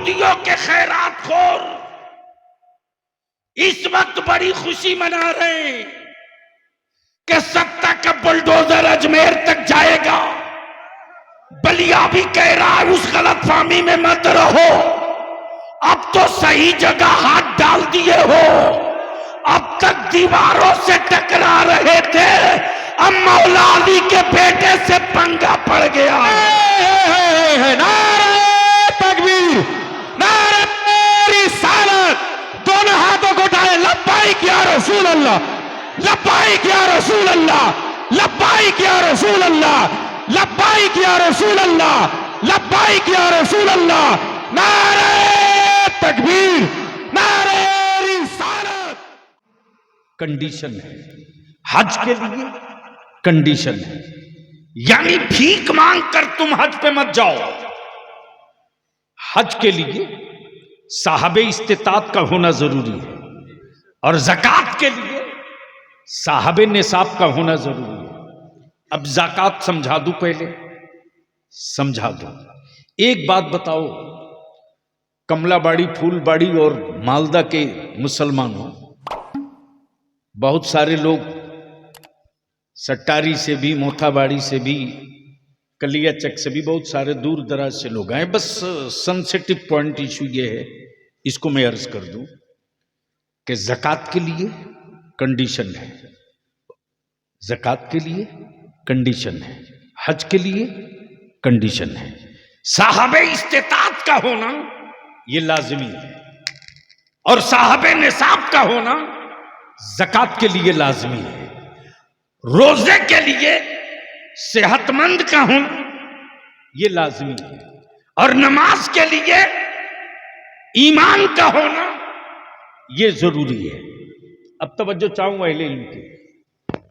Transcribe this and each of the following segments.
यहूदियों के खैरात खोर इस वक्त बड़ी खुशी मना रहे हैं कि सत्ता का बुलडोजर अजमेर तक जाएगा। बलिया भी कह रहा है उस गलतफहमी में मत रहो, अब तो सही जगह हाथ डाल दिए हो। अब तक दीवारों से टकरा रहे थे, अब मौला अली के बेटे से पंगा पड़ गया। नारे तकबीर, नारे रिसालत, दोनों हाथों को उठाए, लब्बाइक या रसूल अल्लाह, लब्बाइक या रसूल अल्लाह, लब्बाइक या रसूल अल्लाह, लब्बाइक या रसूल अल्लाह, लब्बाइक या रसूल अल्लाह। नारे तकबीर, नारे रिसालत। कंडीशन है हज के लिए, कंडीशन है, यानी भीख मांग कर तुम हज पे मत जाओ। हज के लिए साहबे इस्तिताअत का होना जरूरी है और ज़कात के लिए साहबे निसाब का होना जरूरी है। अब ज़कात समझा दूं, पहले समझा दूं। एक बात बताओ, कमलाबाड़ी, फूलबाड़ी और मालदा के मुसलमानों, बहुत सारे लोग सट्टारी से भी, मोथाबाड़ी से भी, कलियाचक से भी, बहुत सारे दूर दराज से लोग आए। बस सेंसिटिव पॉइंट इशू ये है, इसको मैं अर्ज कर दूं कि ज़कात के लिए कंडीशन है, ज़कात के लिए कंडीशन है, हज के लिए कंडीशन है, साहबे इस्तिताअत का होना ये लाजिमी है और साहबे निसाब का होना ज़कात के लिए लाजिमी है। रोजे के लिए सेहतमंद का होना ये लाजिमी है और नमाज के लिए ईमान का होना ये जरूरी है। अब तवज्जो चाहूंगा अहले इल्म की,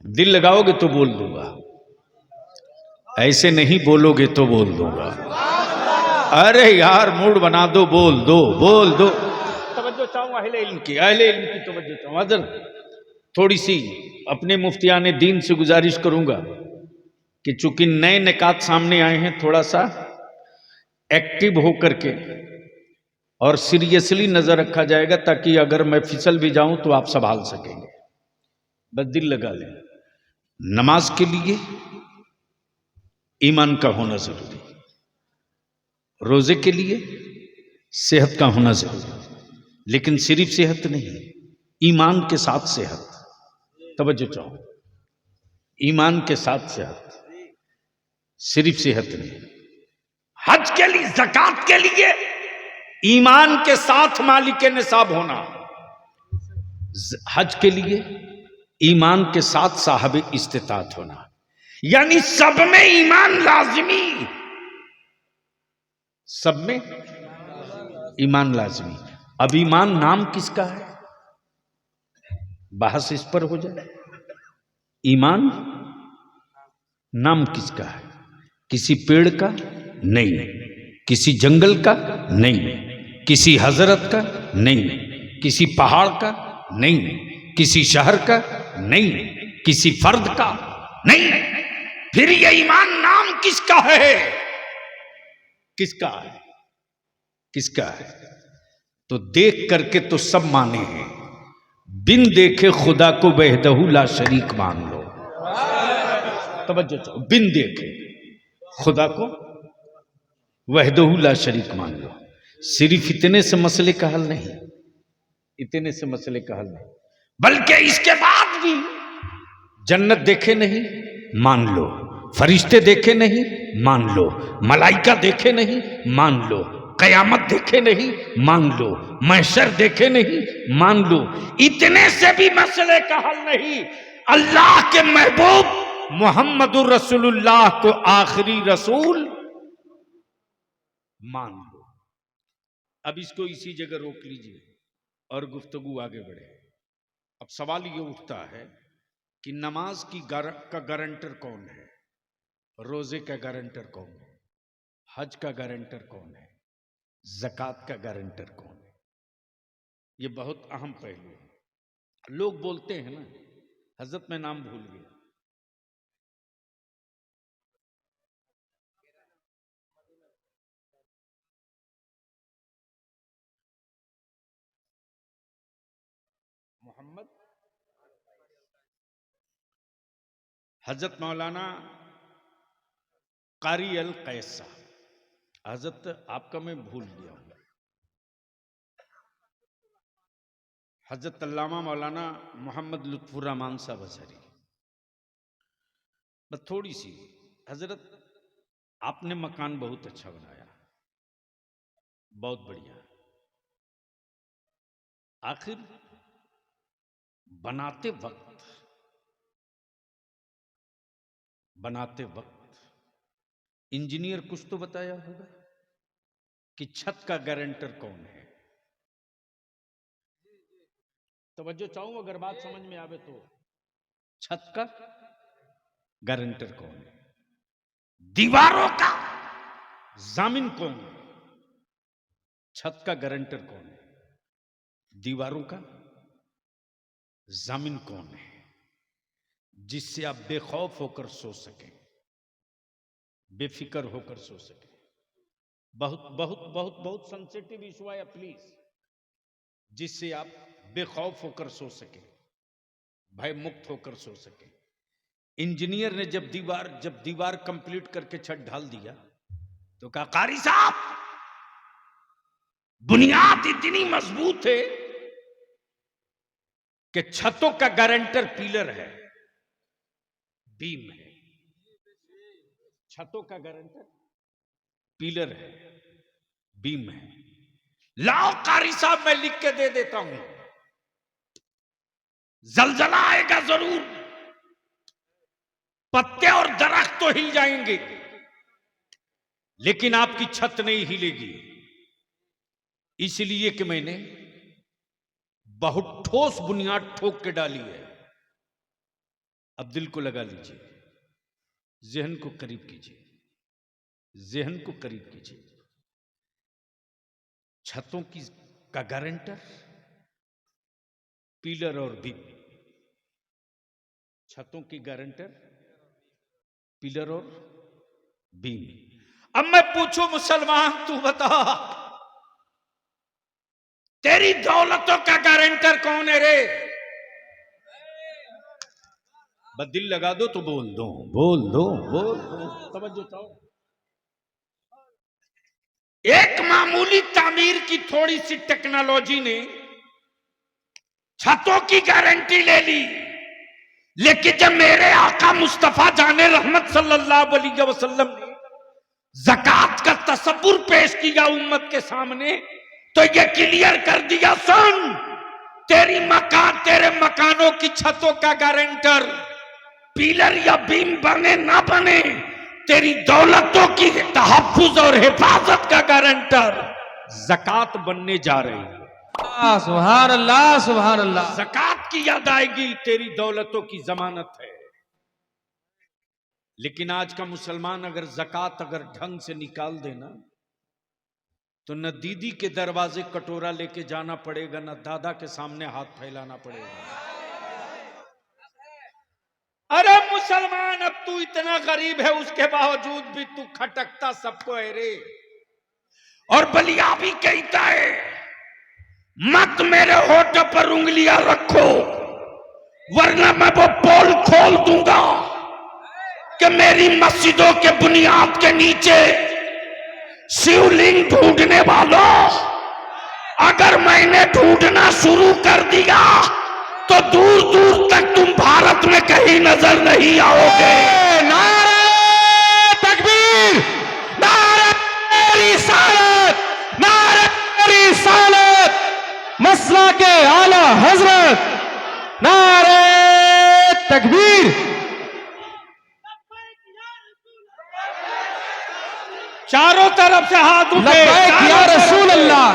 दिल लगाओगे तो बोल दूंगा, ऐसे नहीं बोलोगे तो बोल दूंगा। अरे यार मूड बना दो, बोल दो, बोल दो। तवज्जो चाहूंगा अहले इल्म की, अहले इल्म की तवज्जो चाहूंगा। अदर थोड़ी सी अपने मुफ्तियाने दीन से गुजारिश करूंगा कि चूंकि नए निकात सामने आए हैं, थोड़ा सा एक्टिव होकर के और सीरियसली नजर रखा जाएगा, ताकि अगर मैं फिसल भी जाऊं तो आप संभाल सकेंगे। बस दिल लगा लें। नमाज के लिए ईमान का होना जरूरी, रोजे के लिए सेहत का होना जरूरी, लेकिन सिर्फ सेहत नहीं, ईमान के साथ सेहत। तवज्जो चाहो, ईमान के साथ सेहत, सिर्फ सेहत नहीं। हज के लिए, ज़कात के लिए ईमान के साथ मालिक निसाब होना, हज के लिए ईमान के साथ साहब इस्तिताअत होना, यानी सब में ईमान लाजिमी, सब में ईमान लाजिमी। अब ईमान नाम किसका है, बहस इस पर हो जाए। ईमान नाम किसका है? किसी पेड़ का नहीं, किसी जंगल का नहीं, किसी हजरत का नहीं, किसी पहाड़ का नहीं, किसी शहर का नहीं, किसी फर्द का नहीं। फिर ये ईमान नाम किसका है? किसका है? किसका है? तो देख करके तो सब माने हैं, बिन देखे खुदा को वहदहू ला शरीक मान लो। तवज्जो चाहो, बिन देखे खुदा को वहदहू ला शरीक मान लो। सिर्फ इतने से मसले का हल नहीं, इतने से मसले का हल नहीं, बल्कि इसके बाद भी जन्नत देखे नहीं मान लो, फरिश्ते देखे नहीं मान लो, मलाइका देखे नहीं मान लो, कयामत देखे नहीं मान लो, महशर देखे नहीं मान लो। इतने से भी मसले का हल नहीं, अल्लाह के महबूब मोहम्मदुर रसूलुल्लाह को आखिरी रसूल मान लो। अब इसको इसी जगह रोक लीजिए और गुफ्तगू आगे बढ़े। अब सवाल ये उठता है कि नमाज की का गारंटर कौन है, रोजे का गारंटर कौन है, हज का गारंटर कौन है, ज़कात का गारंटर कौन है? ये बहुत अहम पहलू है। लोग बोलते हैं ना, हजरत मैं नाम भूल गया, मोहम्मद हजरत मौलाना कारी अल कैस साहब, हजरत आपका मैं भूल गया हूं, हजरत अल्लामा मौलाना मोहम्मद लुत्फुर रहमान साहब अजहरी। बस थोड़ी सी, हजरत आपने मकान बहुत अच्छा बनाया, बहुत बढ़िया। आखिर बनाते वक्त इंजीनियर कुछ तो बताया होगा कि छत का गारंटर कौन है। तवज्जो चाहूं, अगर बात समझ में आवे तो, छत का गारंटर कौन है, दीवारों का जामिन कौन है। छत का गारंटर कौन है, दीवारों का जामिन कौन है, जिससे आप बेखौफ होकर सो सकें, बेफिक्र होकर सो सकें। बहुत बहुत बहुत बहुत सेंसिटिव इशू है प्लीज, जिससे आप बेखौफ होकर सो सके, भय मुक्त होकर सो सके। इंजीनियर ने जब दीवार कंप्लीट करके छत ढाल दिया तो कहा, कारी साहब बुनियाद इतनी मजबूत है कि छतों का गारंटर पिलर है, बीम है। छतों का गारंटर पिलर है, बीम है। लाओ कारी साहब मैं लिख के दे देता हूं, जलजला आएगा जरूर, पत्ते और दरख्त तो हिल जाएंगे लेकिन आपकी छत नहीं हिलेगी। इसलिए कि मैंने बहुत ठोस बुनियाद ठोक के डाली है। अब दिल को लगा लीजिए, जहन को करीब कीजिए, जहन को करीब कीजिए। छतों का गारंटर पिलर और बीम, छतों की गारंटर पिलर और बीम। अब मैं पूछूं मुसलमान, तू बता तेरी दौलतों का गारंटर कौन है रे? बस दिल लगा दो तो बोल दो, बोल दो, बोल दो। तवज्जो चाहो, एक मामूली तामीर की थोड़ी सी टेक्नोलॉजी ने छतों की गारंटी ले ली, लेकिन जब मेरे आका मुस्तफा जाने रहमत सल्लल्लाहु अलैहि वसल्लम ने ज़कात का तसव्वुर पेश किया उम्मत के सामने, तो ये क्लियर कर दिया, सुन तेरे मकानों की छतों का गारंटर पिलर या बीम बने ना बने, तेरी दौलतों की तहफ्फुज और हिफाजत का गारंटर ज़कात बनने जा रही है। सुभान अल्लाह, सुभान अल्लाह। ज़कात की अदायगी तेरी दौलतों की जमानत है। लेकिन आज का मुसलमान अगर ज़कात ढंग से निकाल देना तो न दीदी के दरवाजे कटोरा लेके जाना पड़ेगा, न दादा के सामने हाथ फैलाना पड़ेगा। अरे मुसलमान, अब तू इतना गरीब है उसके बावजूद भी तू खटकता सबको है रे। और बलिया भी कहता है, मत मेरे होठ पर उंगलियां रखो वरना मैं वो पोल खोल दूंगा कि मेरी मस्जिदों के बुनियाद के नीचे शिवलिंग ढूंढने वालों, अगर मैंने ढूंढना शुरू कर दिया तो दूर दूर तक तुम भारत में कहीं नजर नहीं आओगे। नारे तकबीर, नारे रिसालत, नारे रिसालत, मसला के आला हजरत, नारे तकबीर। चारों तरफ से हाथ उठे, लब्बैक या रसूल अल्लाह,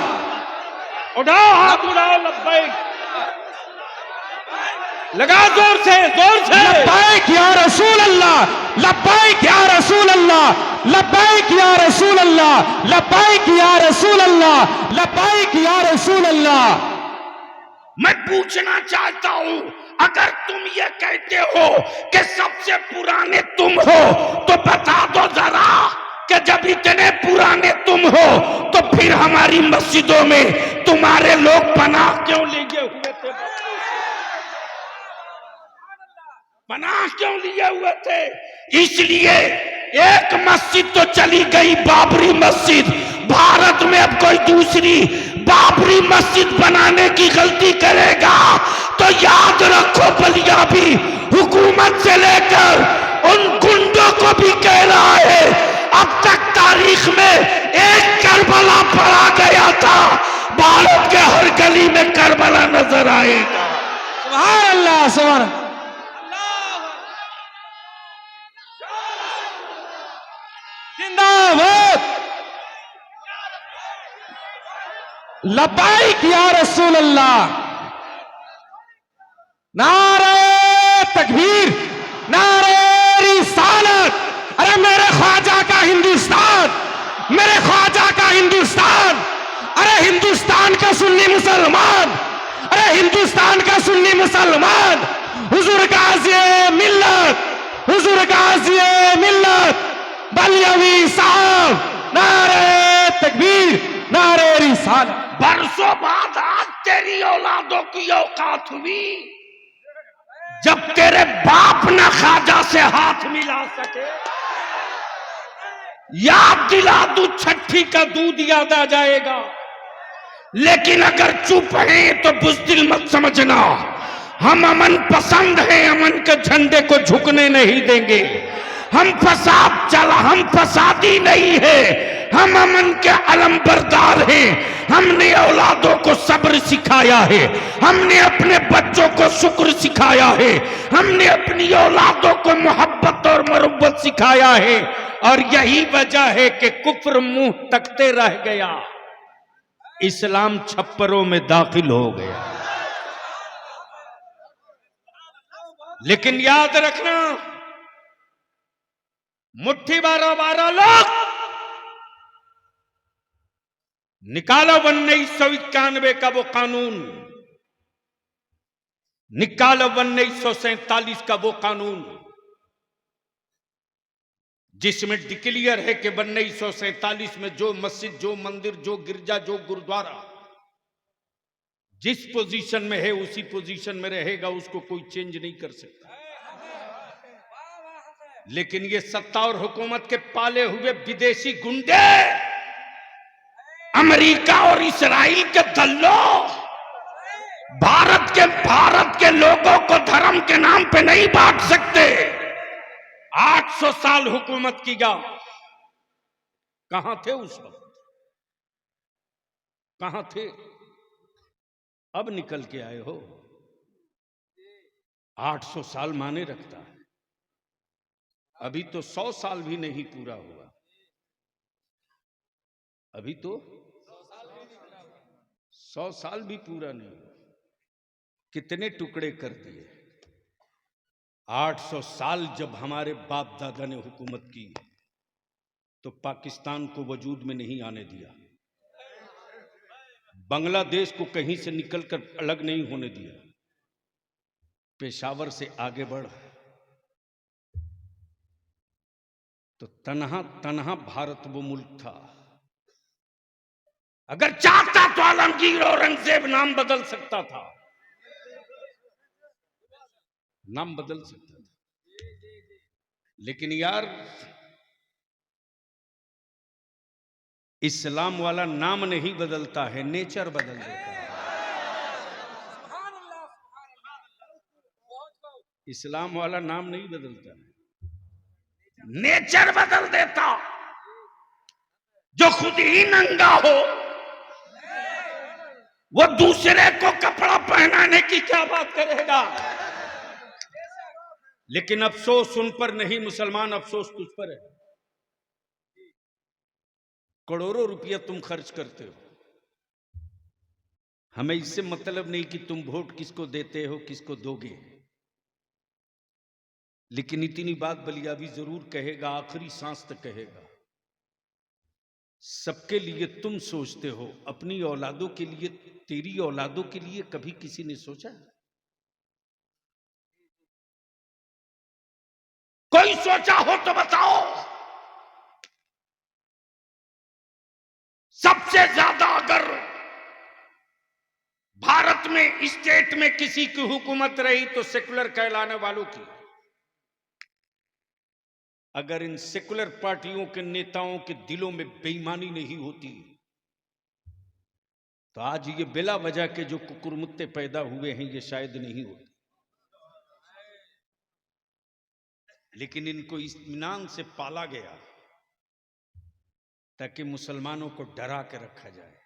उठाओ हाथ, उठाओ लब्बैक, लगा जोर से, जोर से। लब्बैक या रसूल अल्लाह, लब्बैक या रसूल अल्लाह, लब्बैक या रसूल अल्लाह, लब्बैक या रसूल अल्लाह, लब्बैक या रसूल अल्लाह। मैं पूछना चाहता हूं, अगर तुम ये कहते हो कि सबसे पुराने तुम हो तो बता दो जरा कि जब इतने पुराने तुम हो तो फिर हमारी मस्जिदों में तुम्हारे लोग पनाह क्यों ले हुए थे? पनाह क्यों लिए हुए थे? इसलिए एक मस्जिद तो चली गई, बाबरी मस्जिद। भारत में अब कोई दूसरी बाबरी मस्जिद बनाने की गलती करेगा तो याद रखो, बलिया भी हुकूमत से लेकर उन गुंडों को भी कह रहा है, अब तक तारीख में एक करबला पड़ा गया था, भारत के हर गली में करबला नजर आएगा। सुभान अल्लाह, सुभान अल्लाह। जिंदाबाद, लब्बाइक या रसूल अल्लाह। नारे तकबीर, नारे रिसालत। अरे मेरे ख्वाजा का हिंदुस्तान, मेरे ख्वाजा का हिंदुस्तान। अरे हिंदुस्तान का सुन्नी मुसलमान, अरे हिंदुस्तान का सुन्नी मुसलमान। हुजूर गाज़ी मिल्लत, हुजूर गाज़ी मिल्लत बलियावी साहब। नारे तकबीर, नारे रिसालत। बरसों बाद आज तेरी औलादों की औकात हुई जब तेरे बाप न ख्वाजा से हाथ मिला सके। याद दिला दूं, छठी का दूध याद आ जाएगा। लेकिन अगर चुप हैं तो बुज़दिल मत समझना, हम अमन पसंद हैं, अमन के झंडे को झुकने नहीं देंगे। हम फसादी नहीं है, हम अमन के अलमबरदार हैं। हमने औलादों को सब्र सिखाया है, हमने अपने बच्चों को शुक्र सिखाया है, हमने अपनी औलादों को मोहब्बत और मरब्बत सिखाया है। और यही वजह है कि कुफ्र मुंह तकते रह गया, इस्लाम छप्परों में दाखिल हो गया। लेकिन याद रखना, मुट्ठी 12 लोग निकालो 1991 का वो कानून, निकालो 1947 का वो कानून जिसमें डिक्लेयर है कि 1947 में जो मस्जिद, जो मंदिर, जो गिरजा, जो गुरुद्वारा जिस पोजीशन में है उसी पोजीशन में रहेगा, उसको कोई चेंज नहीं कर सकता। लेकिन ये सत्ता और हुकूमत के पाले हुए विदेशी गुंडे, अमेरिका और इस्राइल के दल्लों, भारत के लोगों को धर्म के नाम पे नहीं बांट सकते। 800 साल हुकूमत किया, कहां थे उस वक्त? कहां थे? अब निकल के आए हो। 800 साल माने रखता है, अभी तो 100 साल भी नहीं पूरा हुआ। अभी तो 100 साल भी पूरा नहीं हुआ, कितने टुकड़े कर दिए। 800 साल जब हमारे बाप दादा ने हुकूमत की तो पाकिस्तान को वजूद में नहीं आने दिया, बांग्लादेश को कहीं से निकलकर अलग नहीं होने दिया, पेशावर से आगे बढ़ तो तन्हा तन्हा भारत वो मुल्क था। अगर चाहता तो आलमगीर औरंगजेब नाम बदल सकता था, नाम बदल सकता था। लेकिन यार, इस्लाम वाला नाम नहीं बदलता है, नेचर बदल देता है। इस्लाम वाला नाम नहीं बदलता है, नेचर बदल देता। जो खुद ही नंगा हो वो दूसरे को कपड़ा पहनाने की क्या बात करेगा। लेकिन अफसोस उन पर नहीं मुसलमान, अफसोस तुझ पर है। करोड़ों रुपया तुम खर्च करते हो, हमें इससे मतलब नहीं कि तुम वोट किसको देते हो, किसको दोगे। लेकिन इतनी बात बलियावी जरूर कहेगा, आखिरी सांस तक कहेगा। सबके लिए तुम सोचते हो, अपनी औलादों के लिए, तेरी औलादों के लिए कभी किसी ने सोचा? कोई सोचा हो तो बताओ। सबसे ज्यादा अगर भारत में स्टेट में किसी की हुकूमत रही तो सेकुलर कहलाने वालों की, अगर इन सेकुलर पार्टियों के नेताओं के दिलों में बेईमानी नहीं होती तो आज ये बिला वजह के जो कुकुरमुत्ते पैदा हुए हैं ये शायद नहीं होते। लेकिन इनको इत्मीनान से पाला गया ताकि मुसलमानों को डरा के रखा जाए।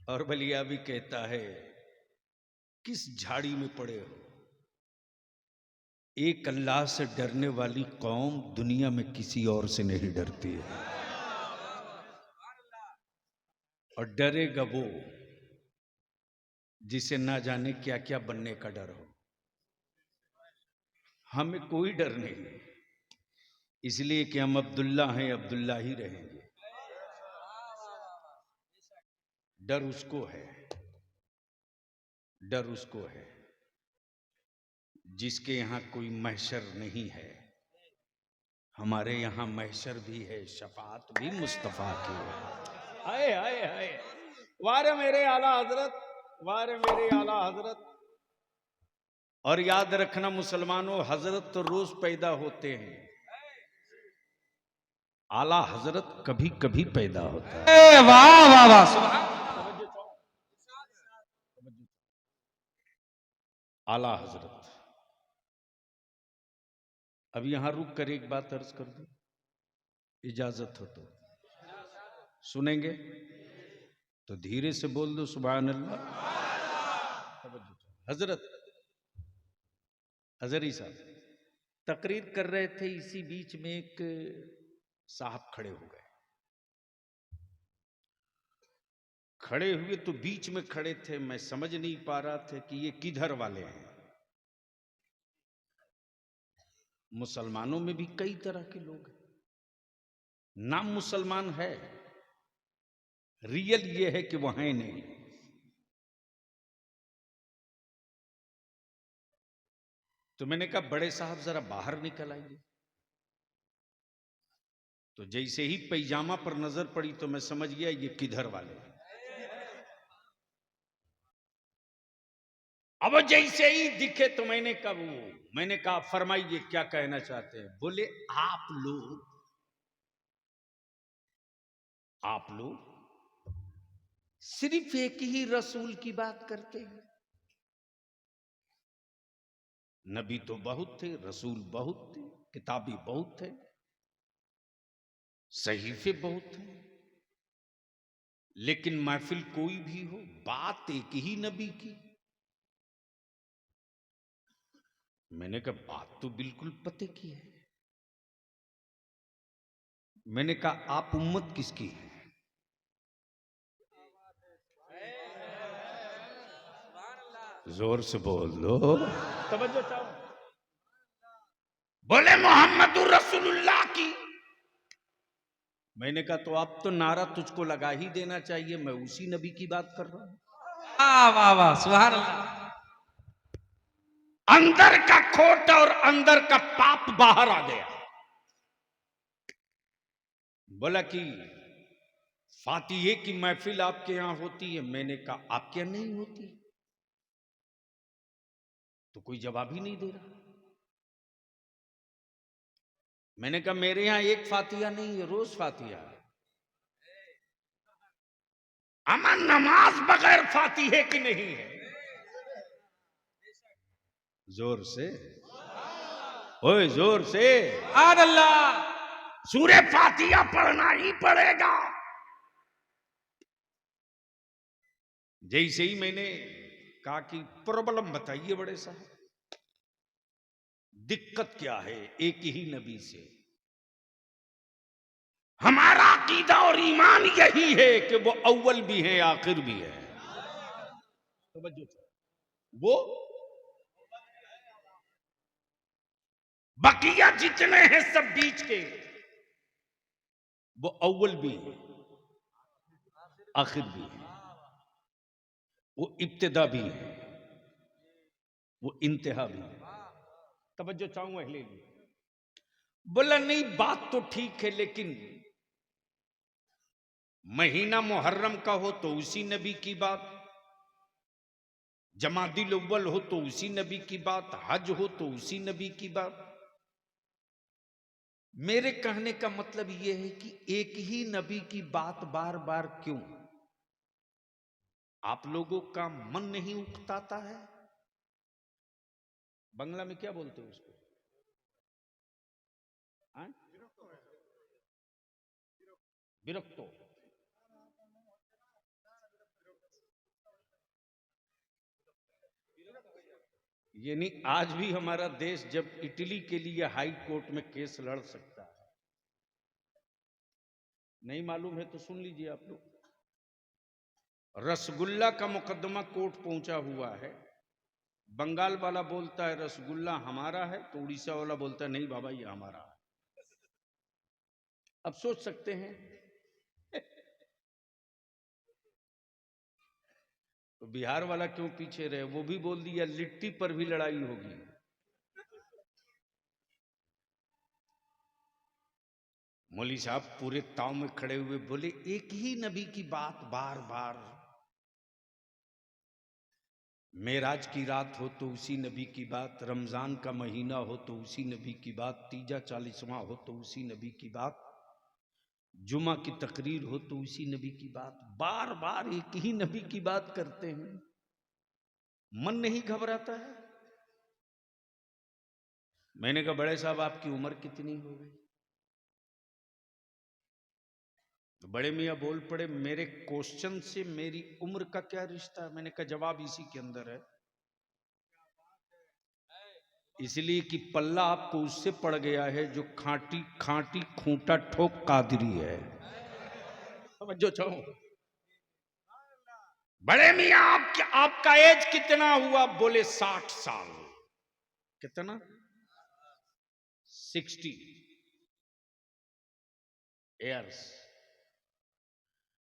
और बलिया भी कहता है किस झाड़ी में पड़े हो, एक अल्लाह से डरने वाली कौम दुनिया में किसी और से नहीं डरती है। और डरेगा वो जिसे ना जाने क्या क्या बनने का डर हो। हमें कोई डर नहीं, इसलिए कि हम अब्दुल्ला हैं, अब्दुल्ला ही रहेंगे। डर उसको है, डर उसको है जिसके यहां कोई महशर नहीं है। हमारे यहां महशर भी है, शफाअत भी मुस्तफा की है। हाय हाय हाय, वारे मेरे आला हजरत, वारे मेरे आला हजरत। और याद रखना मुसलमानों, हजरत तो रोज पैदा होते हैं, आला हजरत कभी कभी पैदा होता है। वाह वाह वाह, आला हजरत। अब यहां रुक कर एक बात अर्ज कर दूं, इजाजत हो तो सुनेंगे? तो धीरे से बोल दो सुभान अल्लाह। हजरत हजरी साहब तकरीर कर रहे थे, इसी बीच में एक साहब खड़े हो गए। खड़े हुए तो बीच में खड़े थे, मैं समझ नहीं पा रहा था कि ये किधर वाले हैं। मुसलमानों में भी कई तरह के लोग हैं, नाम मुसलमान है, रियल ये है कि वो हैं नहीं। तो मैंने कहा बड़े साहब जरा बाहर निकल आइए। तो जैसे ही पैजामा पर नजर पड़ी तो मैं समझ गया ये किधर वाले हैं। अब जैसे ही दिखे तो मैंने कहा फरमाइए क्या कहना चाहते हैं। बोले आप लोग सिर्फ एक ही रसूल की बात करते हैं। नबी तो बहुत थे, रसूल बहुत थे, किताबी बहुत थे, सहीफे बहुत थे, लेकिन महफिल कोई भी हो, बात एक ही नबी की। मैंने कहा बात तो बिल्कुल पते की है। मैंने कहा आप उम्मत किसकी है? जोर से बोल दो, तवज्जो चाहो। बोले मोहम्मदुर रसूलुल्लाह की। मैंने कहा तो अब तो नारा तुझको लगा ही देना चाहिए, मैं उसी नबी की बात कर रहा हूं। वाह वाह वाह, सुभान अल्लाह। अंदर का खोट और अंदर का पाप बाहर आ गया। बोला कि फातिहे की महफिल आपके यहां होती है। मैंने कहा आपके यहां नहीं होती। तो कोई जवाब ही नहीं दे रहा। मैंने कहा मेरे यहां एक फातिहा नहीं है, रोज फातिहा। अमन नमाज बगैर फातिहे की नहीं है। जोर से, ओए जोर से, सुभान अल्लाह। सूरे फातिहा पढ़ना ही पड़ेगा। जैसे ही मैंने कहा कि प्रॉब्लम बताइए बड़े साहब, दिक्कत क्या है एक ही नबी से? हमारा अकीदा और ईमान यही है कि वो अव्वल भी है आखिर भी है। वो बकिया जितने हैं सब बीच के, वो अव्वल भी है आखिर भी है, वो इब्तिदा भी है, वो इंतहा भी है। तवज्जो चाहूंगा ले ली। बोला नहीं बात तो ठीक है, लेकिन महीना मुहर्रम का हो तो उसी नबी की बात, जमादिल अव्वल हो तो उसी नबी की बात, हज हो तो उसी नबी की बात। मेरे कहने का मतलब यह है कि एक ही नबी की बात बार बार क्यों? आप लोगों का मन नहीं उकताता है? बंगला में क्या बोलते हो उसको? विरक्तो। यानी आज भी हमारा देश जब इटली के लिए हाई कोर्ट में केस लड़ सकता है, नहीं मालूम है तो सुन लीजिए आप लोग। रसगुल्ला का मुकदमा कोर्ट पहुंचा हुआ है। बंगाल वाला बोलता है रसगुल्ला हमारा है, तो उड़ीसा वाला बोलता है नहीं बाबा ये हमारा है। अब सोच सकते हैं तो बिहार वाला क्यों पीछे रहे? वो भी बोल दिया लिट्टी पर भी लड़ाई होगी। मौली साहब पूरे ताव में खड़े हुए बोले एक ही नबी की बात बार बार। मेराज की रात हो तो उसी नबी की बात, रमजान का महीना हो तो उसी नबी की बात, तीजा 40वां हो तो उसी नबी की बात, जुमा की तकरीर हो तो उसी नबी की बात। बार बार एक ही नबी की बात करते हैं, मन नहीं घबराता है? मैंने कहा बड़े साहब आपकी उम्र कितनी हो गई? तो बड़े मियाँ बोल पड़े मेरे क्वेश्चन से मेरी उम्र का क्या रिश्ता है? मैंने कहा जवाब इसी के अंदर है, इसलिए कि पल्ला आपको उससे पड़ गया है जो खांटी खांटी खूंटा ठोक कादरी है। समझो चाहो बड़े मियाँ आपका एज कितना हुआ? बोले 60 साल। कितना? 60 ईयर्स।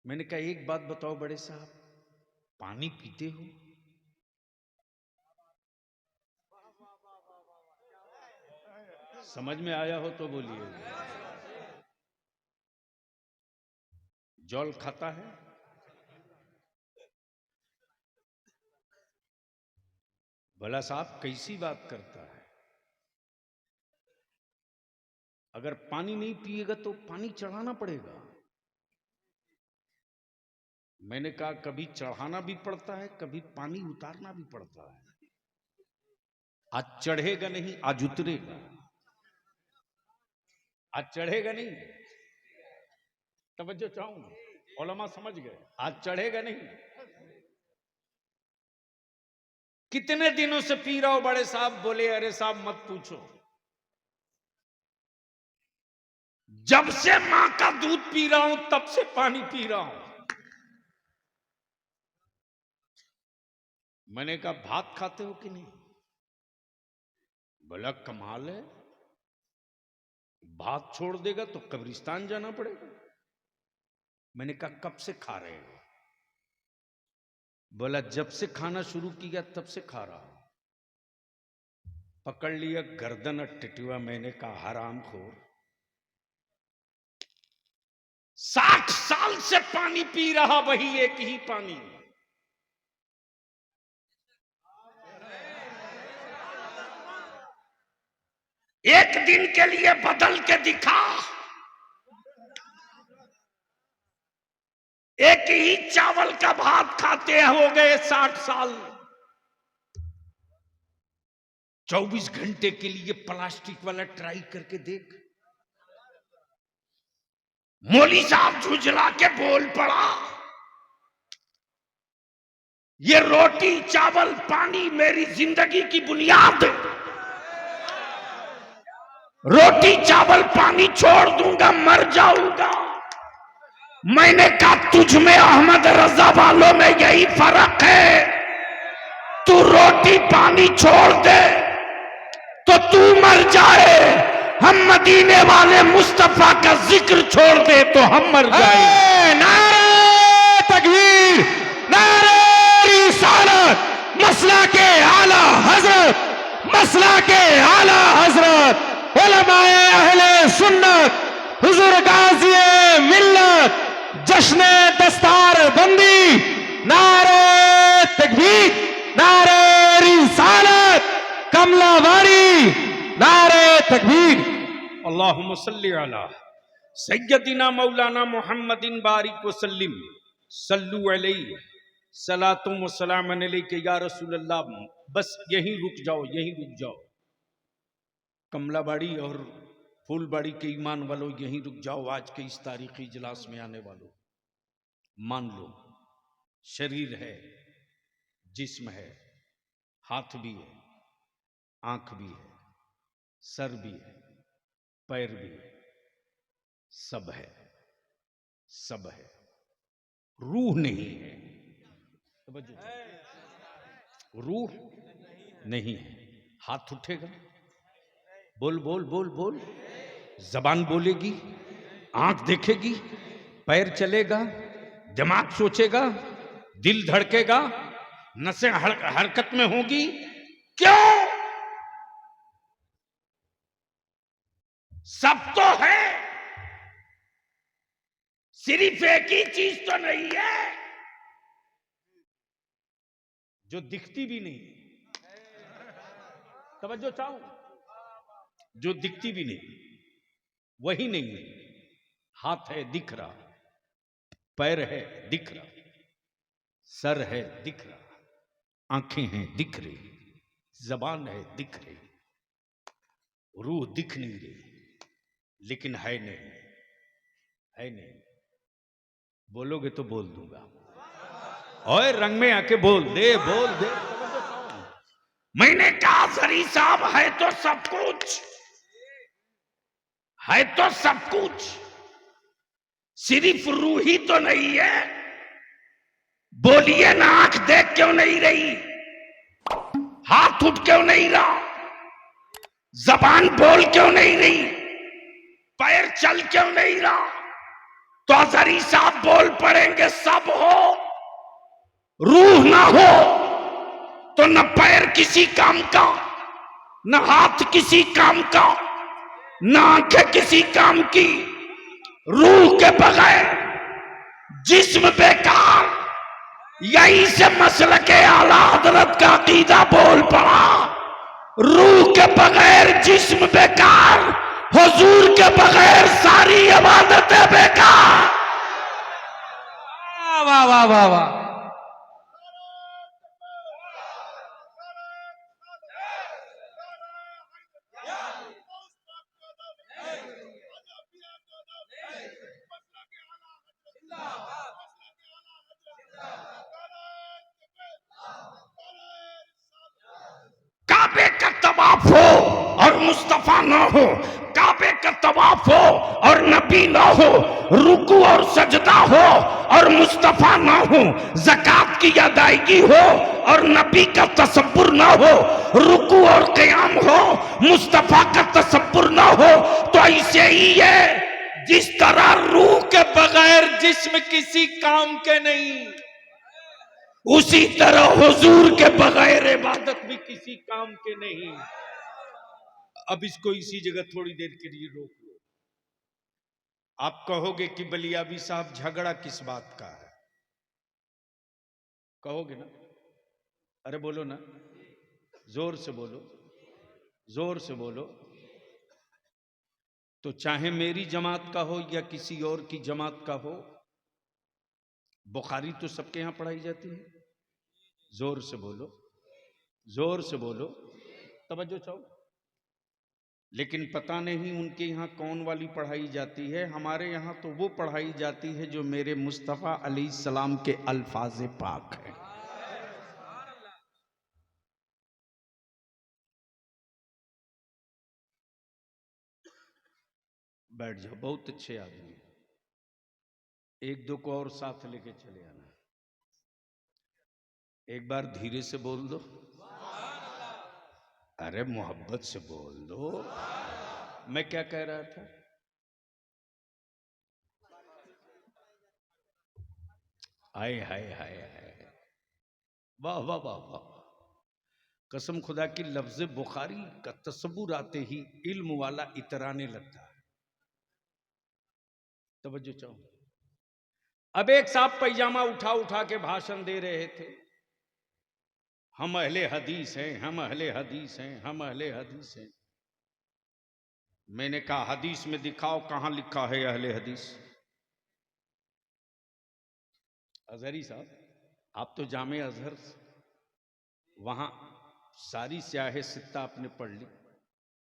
मैंने कहा एक बात बताओ बड़े साहब, पानी पीते हो? समझ में आया हो तो बोलिए। जल खाता है? भला साहब कैसी बात करता है? अगर पानी नहीं पिएगा तो पानी चढ़ाना पड़ेगा। मैंने कहा कभी चढ़ाना भी पड़ता है, कभी पानी उतारना भी पड़ता है। आज चढ़ेगा नहीं, आज उतरेगा। आज चढ़ेगा नहीं, तवज्जो चाहूं, उलमा समझ गए, आज चढ़ेगा नहीं। कितने दिनों से पी रहा हो बड़े साहब? बोले अरे साहब मत पूछो, जब से मां का दूध पी रहा हूं तब से पानी पी रहा हूं। मैंने कहा भात खाते हो कि नहीं? बोला कमाल है, भात छोड़ देगा तो कब्रिस्तान जाना पड़ेगा। मैंने कहा कब से खा रहे हो? बोला जब से खाना शुरू किया तब से खा रहा हूं। पकड़ लिया गर्दन और टिटुआ। मैंने कहा हरामखोर, 60 साल से पानी पी रहा, वही एक ही पानी। एक दिन के लिए बदल के दिखा। एक ही चावल का भात खाते हो गए 60 साल। 24 घंटे के लिए प्लास्टिक वाला ट्राई करके देख। मौली साहब झुंझला के बोल पड़ा, ये रोटी चावल पानी मेरी जिंदगी की बुनियाद है। रोटी चावल पानी छोड़ दूंगा, मर जाऊंगा। मैंने कहा तुझ में अहमद रजा वालों में यही फर्क है, तू रोटी पानी छोड़ दे तो तू मर जाए, हम मदीने वाले मुस्तफा का जिक्र छोड़ दे तो हम मर जाए। नारे तकबीर, नारे रिसालत, मसला के आला हजरत, मसला के आला हजरत, उलमाए अहले सुन्नत, हुजूर गाज़ी मिल्लत, जश्न दस्तार बंदी, नारे तकबीर, नारे रिसालत, कमलावारी, नारे तकबीर, अल्लाहुम्मा सल्ली अला सय्यदिना मौलाना मुहम्मदिन बारिक वसल्लिम सल्लु अलैहि सलातुम व सलाम अलैका या रसूल अल्लाह। बस यहीं रुक जाओ, यहीं रुक जाओ। कमलाबाड़ी और फूलबाड़ी के ईमान वालों, यहीं रुक जाओ। आज के इस तारीखी इजलास में आने वालों, मान लो शरीर है, जिस्म है, हाथ भी है, आंख भी है, सर भी है, पैर भी है, सब है, सब है। रूह नहीं है। रूह नहीं है। हाथ उठेगा, बोल बोल बोल बोल, जबान बोलेगी, आंख देखेगी, पैर चलेगा, दिमाग सोचेगा, दिल धड़केगा, नसें हरकत में होगी। क्यों? सब तो है, सिर्फ एक ही चीज तो नहीं है जो दिखती भी नहीं। तवज्जो चाहो, जो दिखती भी नहीं वही नहीं है। हाथ है, दिख रहा, पैर है, दिख रहा, सर है, दिख रहा, आंखें हैं, दिख रही, जबान है, दिख रही, रूह दिख नहीं रही, लेकिन है नहीं, है नहीं। बोलोगे तो बोल दूंगा। और रंग में आके बोल दे, बोल दे। मैंने कहा सरी साहब है तो सब कुछ, है तो सब कुछ, सिर्फ रूह ही तो नहीं है। बोलिए ना, आंख देख क्यों नहीं रही, हाथ उठ क्यों नहीं रहा, जबान बोल क्यों नहीं रही, पैर चल क्यों नहीं रहा? तो अजहरी साहब बोल पड़ेंगे सब हो, रूह ना हो तो न पैर किसी काम का, न हाथ किसी काम का, न आंखें किसी काम की। रूह के बगैर जिस्म बेकार। यही से मसल के आला हजरत का अकीदा बोल पड़ा। रूह के बगैर जिस्म बेकार, हुजूर के बगैर सारी इबादतें बेकार। वाह वाह वाह वाह। काबे का तवाफ हो और मुस्तफा ना हो, काबे का तवाफ हो और नबी ना हो, रुकू और सजदा हो और मुस्तफा ना हो, ज़कात की अदायगी हो और नबी का तसब्बुर ना हो, रुकू और क़याम हो, मुस्तफा का तसब्बुर ना हो, तो ऐसे ही है जिस तरह रूह के बगैर जिस्म किसी काम के नहीं, उसी तरह हुजूर के बगैर इबादत भी किसी काम के नहीं। अब इसको इसी जगह थोड़ी देर के लिए रोक लो। आप कहोगे कि बलियाबी साहब झगड़ा किस बात का है, कहोगे ना? अरे बोलो ना, जोर से बोलो, जोर से बोलो। तो चाहे मेरी जमात का हो या किसी और की जमात का हो, बुखारी तो सबके यहां पढ़ाई जाती है। जोर से बोलो, जोर से बोलो, तवज्जो चाहो। लेकिन पता नहीं उनके यहां कौन वाली पढ़ाई जाती है। हमारे यहां तो वो पढ़ाई जाती है जो मेरे मुस्तफ़ा अलैहिस्सलाम के अल्फाज पाक है। बैठ जाओ, बहुत अच्छे आदमी, एक दो को और साथ लेके चले आना। एक बार धीरे से बोल दो, अरे मोहब्बत से बोल दो। मैं क्या कह रहा था? हाय हाय हाय हाय, वाह वाह वाह वाह। कसम खुदा की, लफ्ज बुखारी का तसव्वुर आते ही इल्म वाला इतराने लगता है। तवज्जो चाहो। अब एक साहब पैजामा उठा उठा के भाषण दे रहे थे, हम अहले हदीस हैं, हम अहले हदीस हैं, हम अहले हदीस हैं। मैंने कहा हदीस में दिखाओ, कहां लिखा है अहले हदीस। अजहरी साहब, आप तो जामे अजहर, वहां सारी स्याह सित्ता आपने पढ़ ली,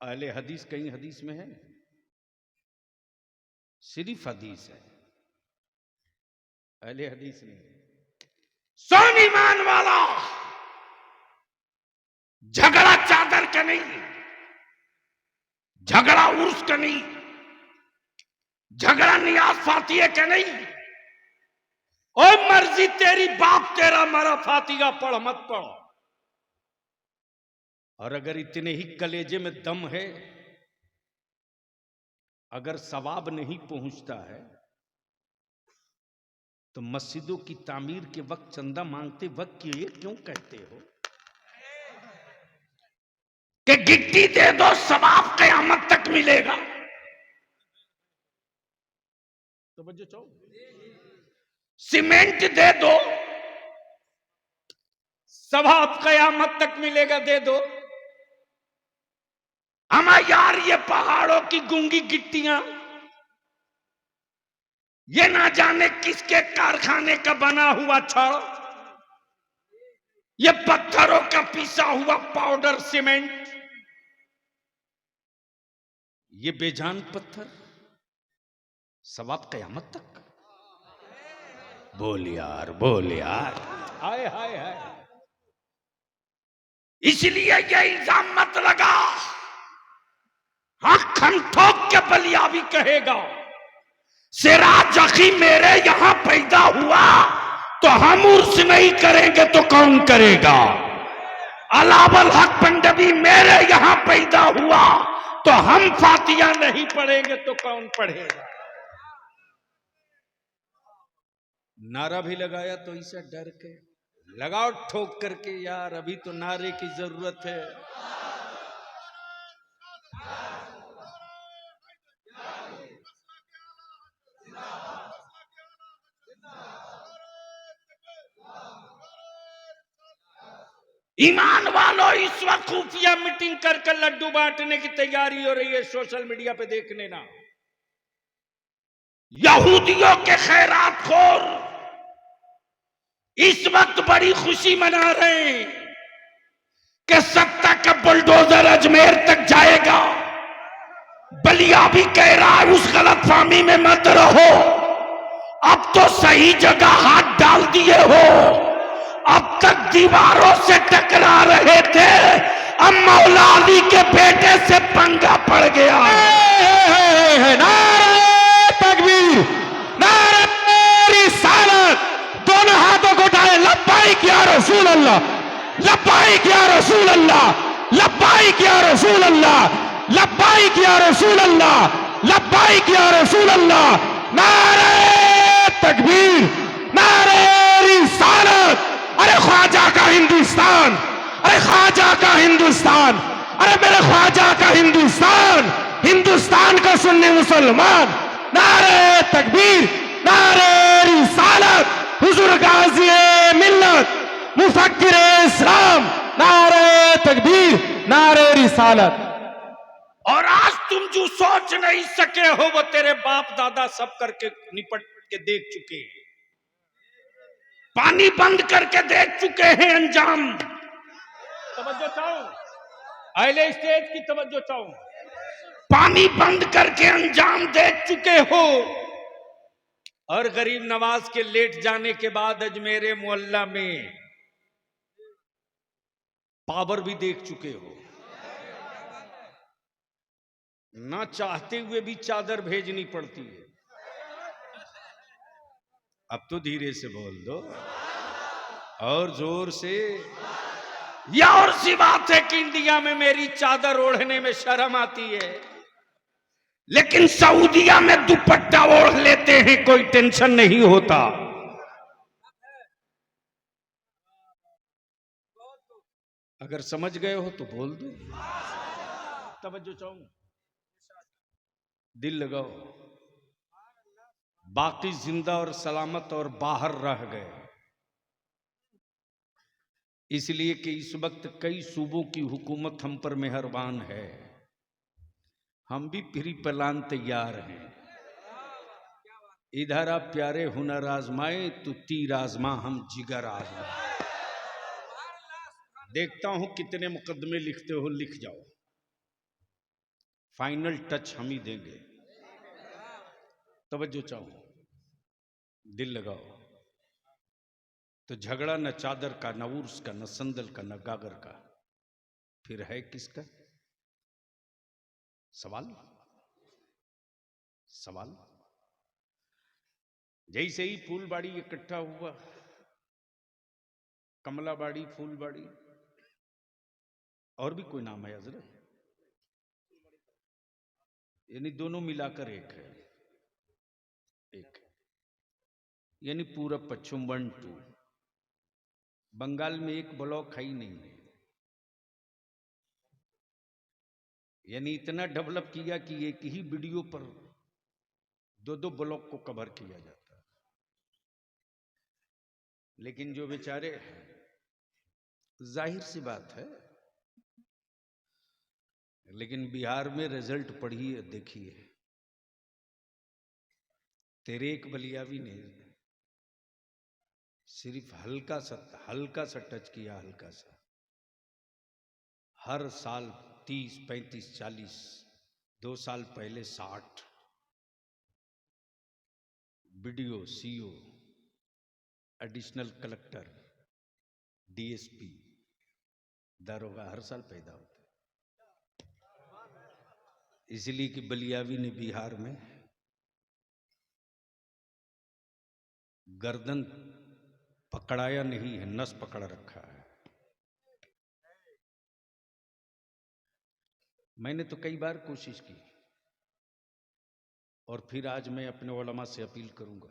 अहले हदीस कहीं हदीस में है? सिर्फ हदीस है, अहले हदीस नहीं। सुन ईमान वाला, झगड़ा चादर का नहीं, झगड़ा उर्स का नहीं, झगड़ा नियाज फातिया का नहीं। ओ मर्जी तेरी, बाप तेरा मरा, फातिहा पढ़ मत पढ़। और अगर इतने ही कलेजे में दम है, अगर सवाब नहीं पहुंचता है तो मस्जिदों की तामीर के वक्त चंदा मांगते वक्त ये क्यों कहते हो कि गिट्टी दे दो सवाब कयामत तक मिलेगा? तो बच्चों चाहो, सीमेंट दे दो सवाब कयामत तक मिलेगा, दे दो। अमा यार, ये पहाड़ों की गूंगी गिट्टियां, ये ना जाने किसके कारखाने का बना हुआ छड़, ये पत्थरों का पिसा हुआ पाउडर सीमेंट, ये बेजान पत्थर, सवाब कयामत तक। बोल यार, बोल यार, हाय हाय हाय। इसलिए ये इल्जाम मत लगा, आंख हम ठोक के बलिया भी कहेगा, सिराज अखी मेरे यहां पैदा हुआ तो हम उर्स नहीं करेंगे तो कौन करेगा? अलावल हक पंडवी मेरे यहां पैदा हुआ तो हम फातिहा नहीं पढ़ेंगे तो कौन पढ़ेगा? नारा भी लगाया तो इसे डर के, लगाओ ठोक करके यार, अभी तो नारे की जरूरत है। ईमान वालों, इस वक्त खुफिया मीटिंग कर लड्डू बांटने की तैयारी हो रही है, सोशल मीडिया पे देख लेना। यहूदियों के खैरात खोर इस वक्त बड़ी खुशी मना रहे हैं कि सत्ता का बुलडोजर अजमेर तक जाएगा। बलिया भी कह रहा है उस गलतफहमी में मत रहो, अब तो सही जगह हाथ डाल दिए हो। अब तक दीवारों से टकरा रहे थे, अब मौला अली के बेटे से पंगा पड़ गया। नारे तकबीर, नारे रिसालत, दोनों हाथों को उठाए, लब्बाइक या रसूल अल्लाह, लब्बाइक या रसूल अल्लाह, लब्बाइक या रसूल अल्लाह, लब्बाइक या रसूल अल्लाह, लब्बाइक या रसूल अल्लाह। नारे तकबीर, नारे रिसालत। अरे ख्वाजा का हिंदुस्तान, अरे ख्वाजा का हिंदुस्तान, अरे मेरे ख्वाजा का हिंदुस्तान, हिंदुस्तान का सुन्नी मुसलमान। नारे तकबीर, नारे रिसालत, हुजूर गाज़ी मिल्लत, मुफक्किर इस्लाम। नारे तकबीर, नारे रिसालत। और आज तुम जो सोच नहीं सके हो वो तेरे बाप दादा सब करके निपट के देख चुके हैं, पानी बंद करके देख चुके हैं अंजाम। तवज्जो चाहो, अहले स्टेज की तवज्जो चाहो, पानी बंद करके अंजाम देख चुके हो। और गरीब नवाज के लेट जाने के बाद अजमेरे मोहल्ला में पावर भी देख चुके हो। ना चाहते हुए भी चादर भेजनी पड़ती है। अब तो धीरे से बोल दो और जोर से। या और सी बात है कि इंडिया में मेरी चादर ओढ़ने में शर्म आती है, लेकिन सऊदिया में दुपट्टा ओढ़ लेते हैं, कोई टेंशन नहीं होता। अगर समझ गए हो तो बोल दो। तवज्जो चाहूं, दिल लगाओ, बाकी जिंदा और सलामत और बाहर रह गए, इसलिए कि इस वक्त कई सूबों की हुकूमत हम पर मेहरबान है। हम भी फ्री प्लान तैयार हैं। इधर आप प्यारे हुनर आजमाए तो तीर आजमा, हम जिगर आजमा। देखता हूं कितने मुकदमे लिखते हो, लिख जाओ, फाइनल टच हम ही देंगे। तवज्जो चाहो, दिल लगाओ। तो झगड़ा न चादर का, न उर्स का, न संदल का, न गागर का, फिर है किसका? सवाल सवाल। जैसे ही फूलबाड़ी इकट्ठा हुआ, कमलाबाड़ी, फूलबाड़ी, और भी कोई नाम है हजरत? यानी दोनों मिलाकर एक है, एक है। यानी पूरब पश्चिम 1 2। बंगाल में एक ब्लॉक है ही नहीं है। यानी इतना डेवलप किया कि एक ही वीडियो पर 2-2 ब्लॉक को कवर किया जाता है। लेकिन जो बेचारे, जाहिर सी बात है, लेकिन बिहार में रिजल्ट पढ़िए, देखिए, तेरे एक बलियावी ने सिर्फ हल्का सा टच किया, हल्का सा। हर साल 30, 35, 40, 2 साल पहले 60 BDO, CO, additional collector, DSP, दारोगा हर साल पैदा होते। इसलिए कि बलियावी ने बिहार में गर्दन पकड़ाया नहीं है, नस पकड़ रखा है। मैंने तो कई बार कोशिश की, और फिर आज मैं अपने उलमा से अपील करूंगा।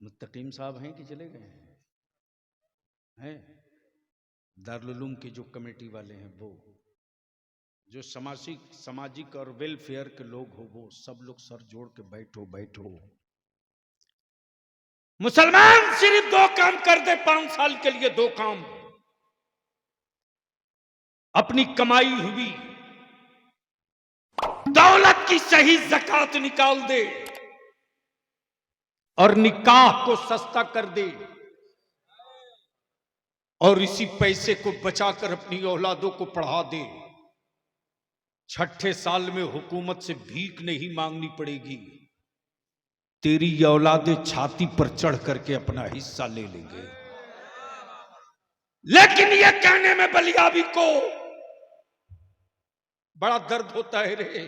मुत्तकीम साहब हैं कि चले गए हैं? दारुल उलूम के जो कमेटी वाले हैं, वो जो सामाजिक और वेलफेयर के लोग हो, वो सब लोग सर जोड़ के बैठो। मुसलमान सिर्फ 2 काम कर दे 5 साल के लिए, 2 काम। अपनी कमाई हुई दौलत की सही ज़कात निकाल दे, और निकाह को सस्ता कर दे, और इसी पैसे को बचाकर अपनी औलादों को पढ़ा दे। 6ठे साल में हुकूमत से भीख नहीं मांगनी पड़ेगी, तेरी औलादे छाती पर चढ़ करके अपना हिस्सा ले लेंगे। लेकिन यह कहने में बलियावी को बड़ा दर्द होता है रे,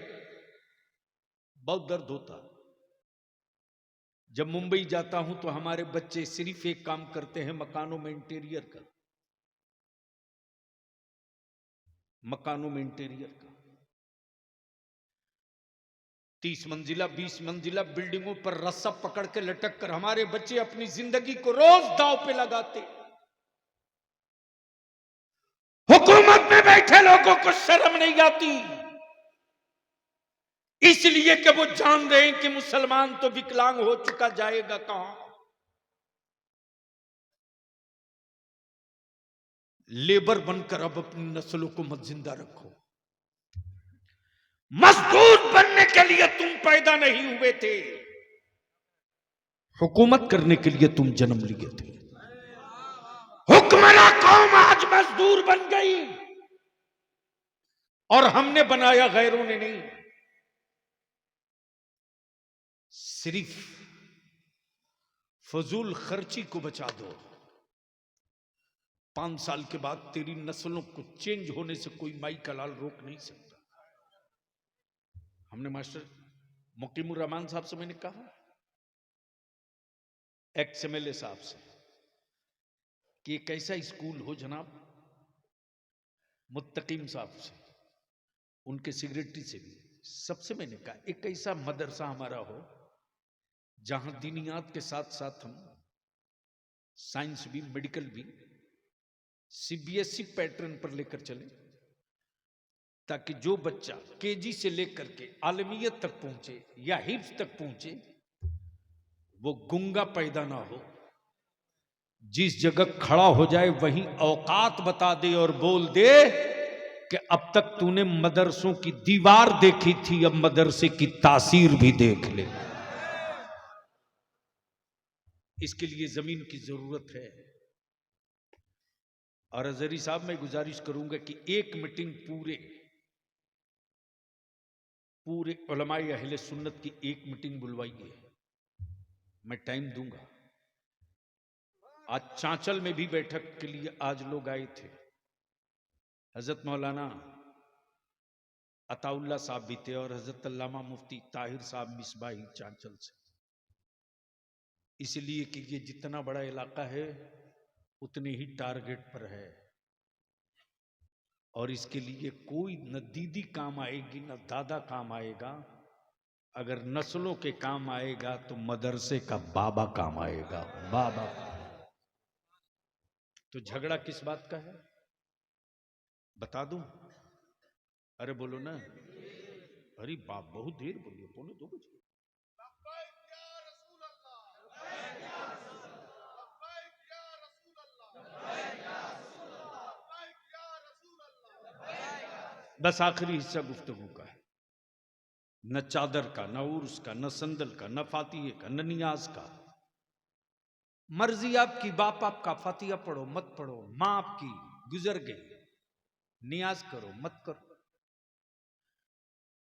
बहुत दर्द होता। जब मुंबई जाता हूं तो हमारे बच्चे सिर्फ एक काम करते हैं, मकानों में इंटीरियर का, मकानों में इंटीरियर का। 30 मंजिला 20 मंजिला बिल्डिंगों पर रस्सा पकड़ के लटक कर हमारे बच्चे अपनी जिंदगी को रोज दांव पे लगाते। हुकूमत में बैठे लोगों को शर्म नहीं आती, इसलिए कि वो जान रहे हैं कि मुसलमान तो विकलांग हो चुका, जाएगा कहां। लेबर बनकर अब अपनी नस्लों को मत जिंदा रखो। मजदूर बनने के लिए तुम पैदा नहीं हुए थे, हुकूमत करने के लिए तुम जन्म लिए थे। हुक्मरां कौम आज मजदूर बन गई, और हमने बनाया, गैरों ने नहीं। सिर्फ फजूल खर्ची को बचा दो, 5 साल के बाद तेरी नस्लों को चेंज होने से कोई माई का लाल रोक नहीं सकता। हमने मास्टर मुकीमुर रहमान साहब से मैंने कहा, एक्स एमएलए साहब से, कि एक ऐसा स्कूल हो जनाब, मुत्तकीम साहब से, उनके सेक्रेटरी से भी, सबसे मैंने कहा एक ऐसा मदरसा हमारा हो जहां दीनियात के साथ साथ हम साइंस भी, मेडिकल भी सीबीएसई पैटर्न पर लेकर चले, ताकि जो बच्चा केजी से लेकर के आलमियत तक पहुंचे या हिफ्ज तक पहुंचे, वो गुंगा पैदा ना हो। जिस जगह खड़ा हो जाए वहीं औकात बता दे और बोल दे कि अब तक तूने मदरसों की दीवार देखी थी, अब मदरसे की तासीर भी देख ले। इसके लिए जमीन की जरूरत है। और अजहरी साहब मैं गुजारिश करूंगा कि एक मीटिंग पूरे उलमाए अहले सुन्नत की एक मीटिंग बुलवाइए, मैं टाइम दूंगा। आज चांचल में भी बैठक के लिए आज लोग आए थे। हजरत मौलाना अताउल्ला साहब भी थे और हजरत अल्लामा मुफ्ती ताहिर साहब मिसबाही चांचल से। इसलिए कि ये जितना बड़ा इलाका है उतने ही टारगेट पर है, और इसके लिए कोई न दीदी काम आएगी न दादा काम आएगा। अगर नस्लों के काम आएगा तो मदरसे का बाबा काम आएगा। बाबा। तो झगड़ा किस बात का है बता दूं? अरे बोलो ना। अरे बाप बहुत देर बोलिए, 1:45 बजे। बस आखिरी हिस्सा गुफ्तगू का है। न चादर का, न उर्स का, न संदल का, न फातिये का, न नियाज का। मर्जी आपकी, बाप आपका, फातिया पढ़ो मत पढ़ो, मां आपकी गुजर गई, नियाज करो मत करो।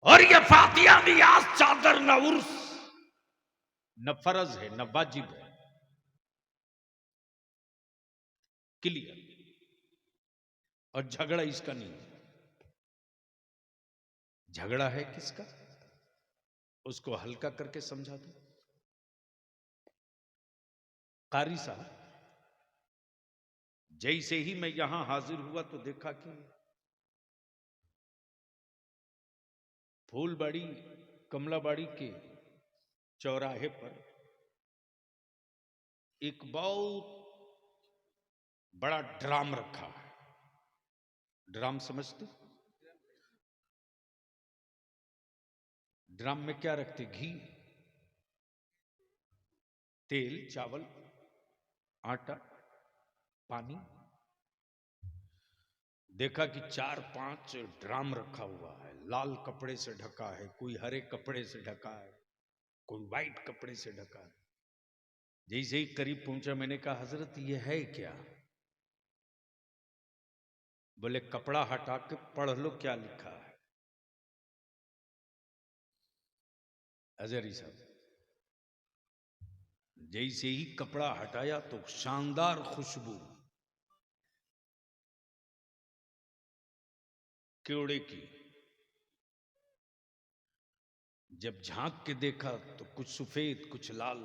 और ये फातिया, नियाज, चादर, न उर्स न फर्ज है न वाजिब है। क्लियर। और झगड़ा इसका नहीं है। झगड़ा है किसका, उसको हल्का करके समझा दो। कारी साहब, जैसे ही मैं यहां हाजिर हुआ तो देखा कि फूलबाड़ी कमलाबाड़ी के चौराहे पर एक बहुत बड़ा ड्राम रखा है। ड्राम समझते? ड्राम में क्या रखते? घी, तेल, चावल, आटा, पानी। देखा कि 4-5 ड्राम रखा हुआ है, लाल कपड़े से ढका है, कोई हरे कपड़े से ढका है, कोई वाइट कपड़े से ढका है। जैसे ही करीब पहुंचा मैंने कहा हजरत ये है क्या? बोले कपड़ा हटा के पढ़ लो क्या लिखा है। अजहरी साहब, जैसे ही कपड़ा हटाया तो शानदार खुशबू केवड़े की। जब झांक के देखा तो कुछ सफेद कुछ लाल,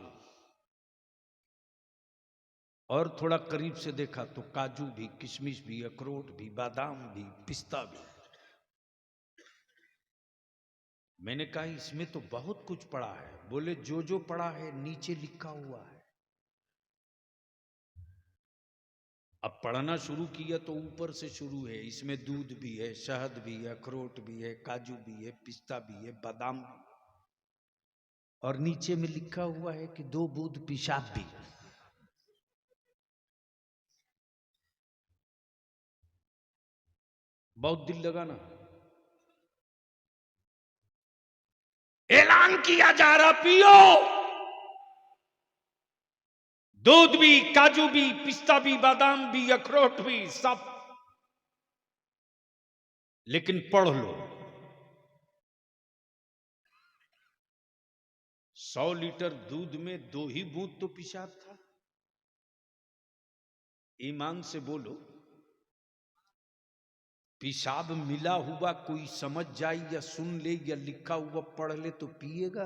और थोड़ा करीब से देखा तो काजू भी, किशमिश भी, अखरोट भी, बादाम भी, पिस्ता भी। मैंने कहा इसमें तो बहुत कुछ पड़ा है। बोले जो जो पड़ा है नीचे लिखा हुआ है। अब पढ़ना शुरू किया तो ऊपर से शुरू है। इसमें दूध भी है, शहद भी है, अखरोट भी है, काजू भी है, पिस्ता भी है, बादाम भी, और नीचे में लिखा हुआ है कि 2 बूंद पेशाब भी। बहुत दिल लगा ना। ऐलान किया जा रहा पियो, दूध भी, काजू भी, पिस्ता भी, बादाम भी, अखरोट भी, सब, लेकिन पढ़ लो। 100 लीटर दूध में 2 ही बूंद तो पेशाब था। ईमान से बोलो, पेशाब मिला हुआ कोई समझ जाए या सुन ले या लिखा हुआ पढ़ ले तो पिएगा?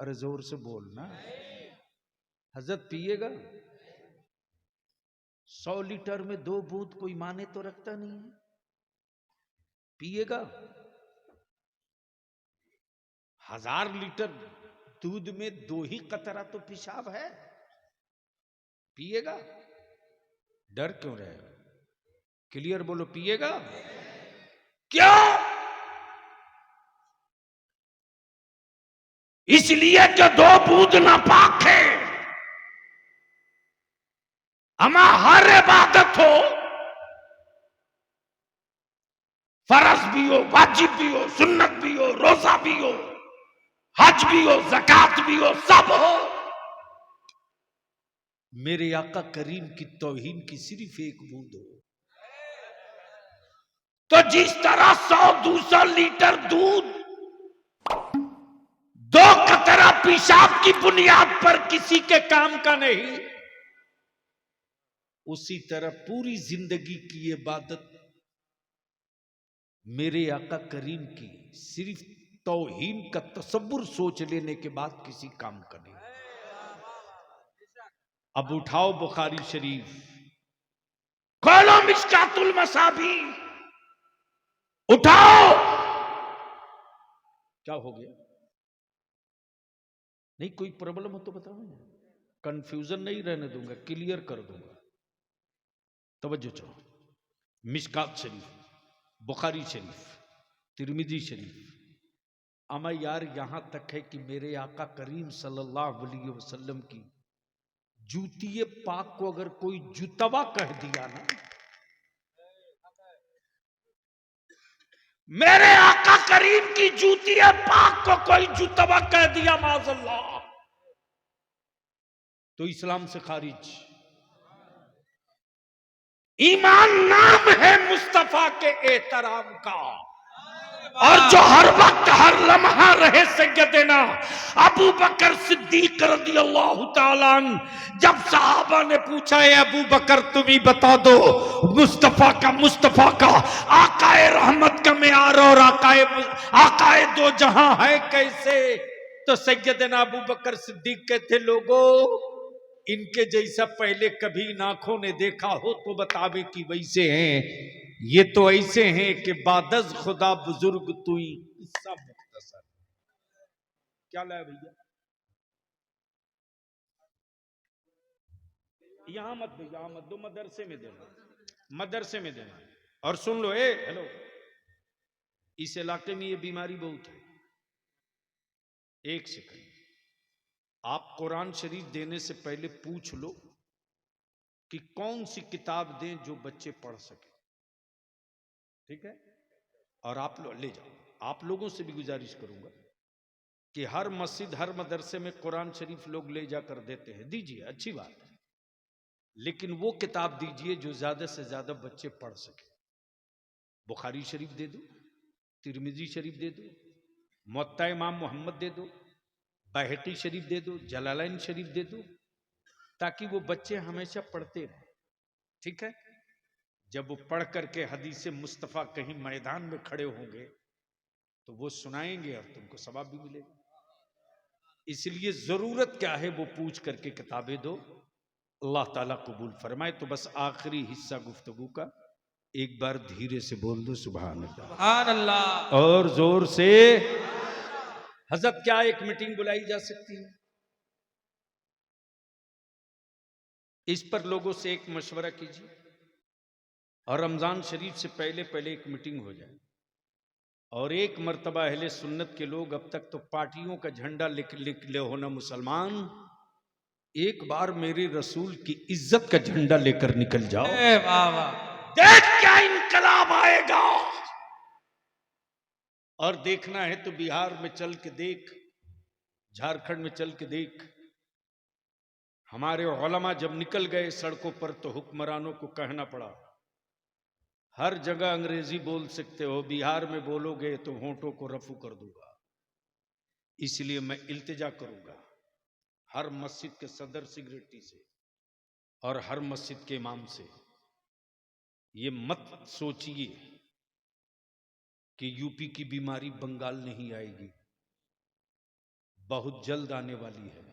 अरे जोर से बोलना। हजरत पिएगा? 100 लीटर में 2 बूंद कोई माने तो रखता नहीं है। पिएगा? 1000 लीटर दूध में 2 ही कतरा तो पेशाब है। पिएगा? डर क्यों रहे? क्लियर बोलो, पिएगा? क्यों? इसलिए कि 2 बूंद नापाक है। अमा हर इबादत हो हो, वाजिब भी हो, सुन्नत भी हो, रोजा भी हो, हज भी हो, ज़कात भी हो, सब हो, मेरे आका करीम की तौहीन की सिर्फ एक बूंद हो। तो जिस तरह 100-200 लीटर दूध 2 कतरा पेशाब की बुनियाद पर किसी के काम का नहीं, उसी तरह पूरी जिंदगी की इबादत मेरे आका करीम की सिर्फ तौहीन का तसव्वुर सोच लेने के बाद किसी काम का नहीं। अब उठाओ बुखारी शरीफ, खोलो मिशकातुल मसाबी, उठाओ। क्या हो गया? नहीं कोई प्रॉब्लम हो तो बताओ, कंफ्यूजन नहीं रहने दूंगा, क्लियर कर दूंगा। तवज्जो चाहो, मिशकात शरीफ, बुखारी शरीफ, तिरमिजी शरीफ। अमा यार यहां तक है कि मेरे आका करीम सल्लल्लाहु अलैहि वसल्लम की जूतिए पाक को अगर कोई जुतवा कह दिया ना, मेरे आका करीम की जूतिए पाक को कोई जुतवा कह दिया माज़अल्लाह, तो इस्लाम से खारिज। ईमान नाम है मुस्तफा के एहतराम का, और जो हर वक्त हर लम्हा रहे सैयदना अबू बकर सिद्दीक रज़ियल्लाहु ताला अन्हु। जब सहाबा ने पूछा है अबू बकर तुम ही बता दो मुस्तफा का आकाए रहमत का मेयार और आकाए दो जहां है कैसे, तो सैयदना अबू बकर सिद्दीक कहते लोगों इनके जैसा पहले कभी नाखों ने देखा हो तो बतावे कि वैसे हैं, ये तो ऐसे हैं कि बादज खुदा बुजुर्ग तुई। किस्सा मुख्तसर। क्या लाया भैया? यहां मत दो, यहां मत दो, मदरसे में देना, मदरसे में देना। और सुन लो, हेलो, इस इलाके में ये बीमारी बहुत है। एक सेकंड, आप कुरान शरीफ देने से पहले पूछ लो कि कौन सी किताब दें जो बच्चे पढ़ सके, ठीक है? और आप लोग ले जाओ। आप लोगों से भी गुजारिश करूंगा कि हर मस्जिद हर मदरसे में कुरान शरीफ लोग ले जाकर देते हैं, दीजिए, अच्छी बात है, लेकिन वो किताब दीजिए जो ज्यादा से ज्यादा बच्चे पढ़ सके। बुखारी शरीफ दे दो, तिरमिजी शरीफ दे दो, मुअत्ता इमाम मोहम्मद दे दो, बैहक़ी शरीफ दे दो, जलालैन शरीफ दे दो, ताकि वो बच्चे हमेशा पढ़ते रहें, ठीक है? जब वो पढ़ करके हदीस मुस्तफ़ा कहीं मैदान में खड़े होंगे तो वो सुनाएंगे और तुमको सवाब भी मिलेगा। इसलिए जरूरत क्या है वो पूछ करके किताबें दो, अल्लाह ताला कबूल फरमाए। तो बस आखिरी हिस्सा गुफ्तगू का एक बार धीरे से बोल दो सुभान अल्लाह, सुभान अल्लाह, और जोर से। हजरत क्या एक मीटिंग बुलाई जा सकती है? इस पर लोगों से एक मशवरा कीजिए और रमजान शरीफ से पहले पहले एक मीटिंग हो जाए। और एक मर्तबा अहले सुन्नत के लोग, अब तक तो पार्टियों का झंडा लिख ले होना मुसलमान, एक बार मेरे रसूल की इज्जत का झंडा लेकर निकल जाओ। देख क्या इनकलाब आएगा। और देखना है तो बिहार में चल के देख, झारखंड में चल के देख। हमारे उलमा जब निकल गए सड़कों पर तो हुक्मरानों को कहना पड़ा हर जगह अंग्रेजी बोल सकते हो, बिहार में बोलोगे तो होंठों को रफू कर दूंगा। इसलिए मैं इल्तिजा करूंगा हर मस्जिद के सदर सिगरेटी से और हर मस्जिद के इमाम से, ये मत सोचिए कि यूपी की बीमारी बंगाल नहीं आएगी, बहुत जल्द आने वाली है।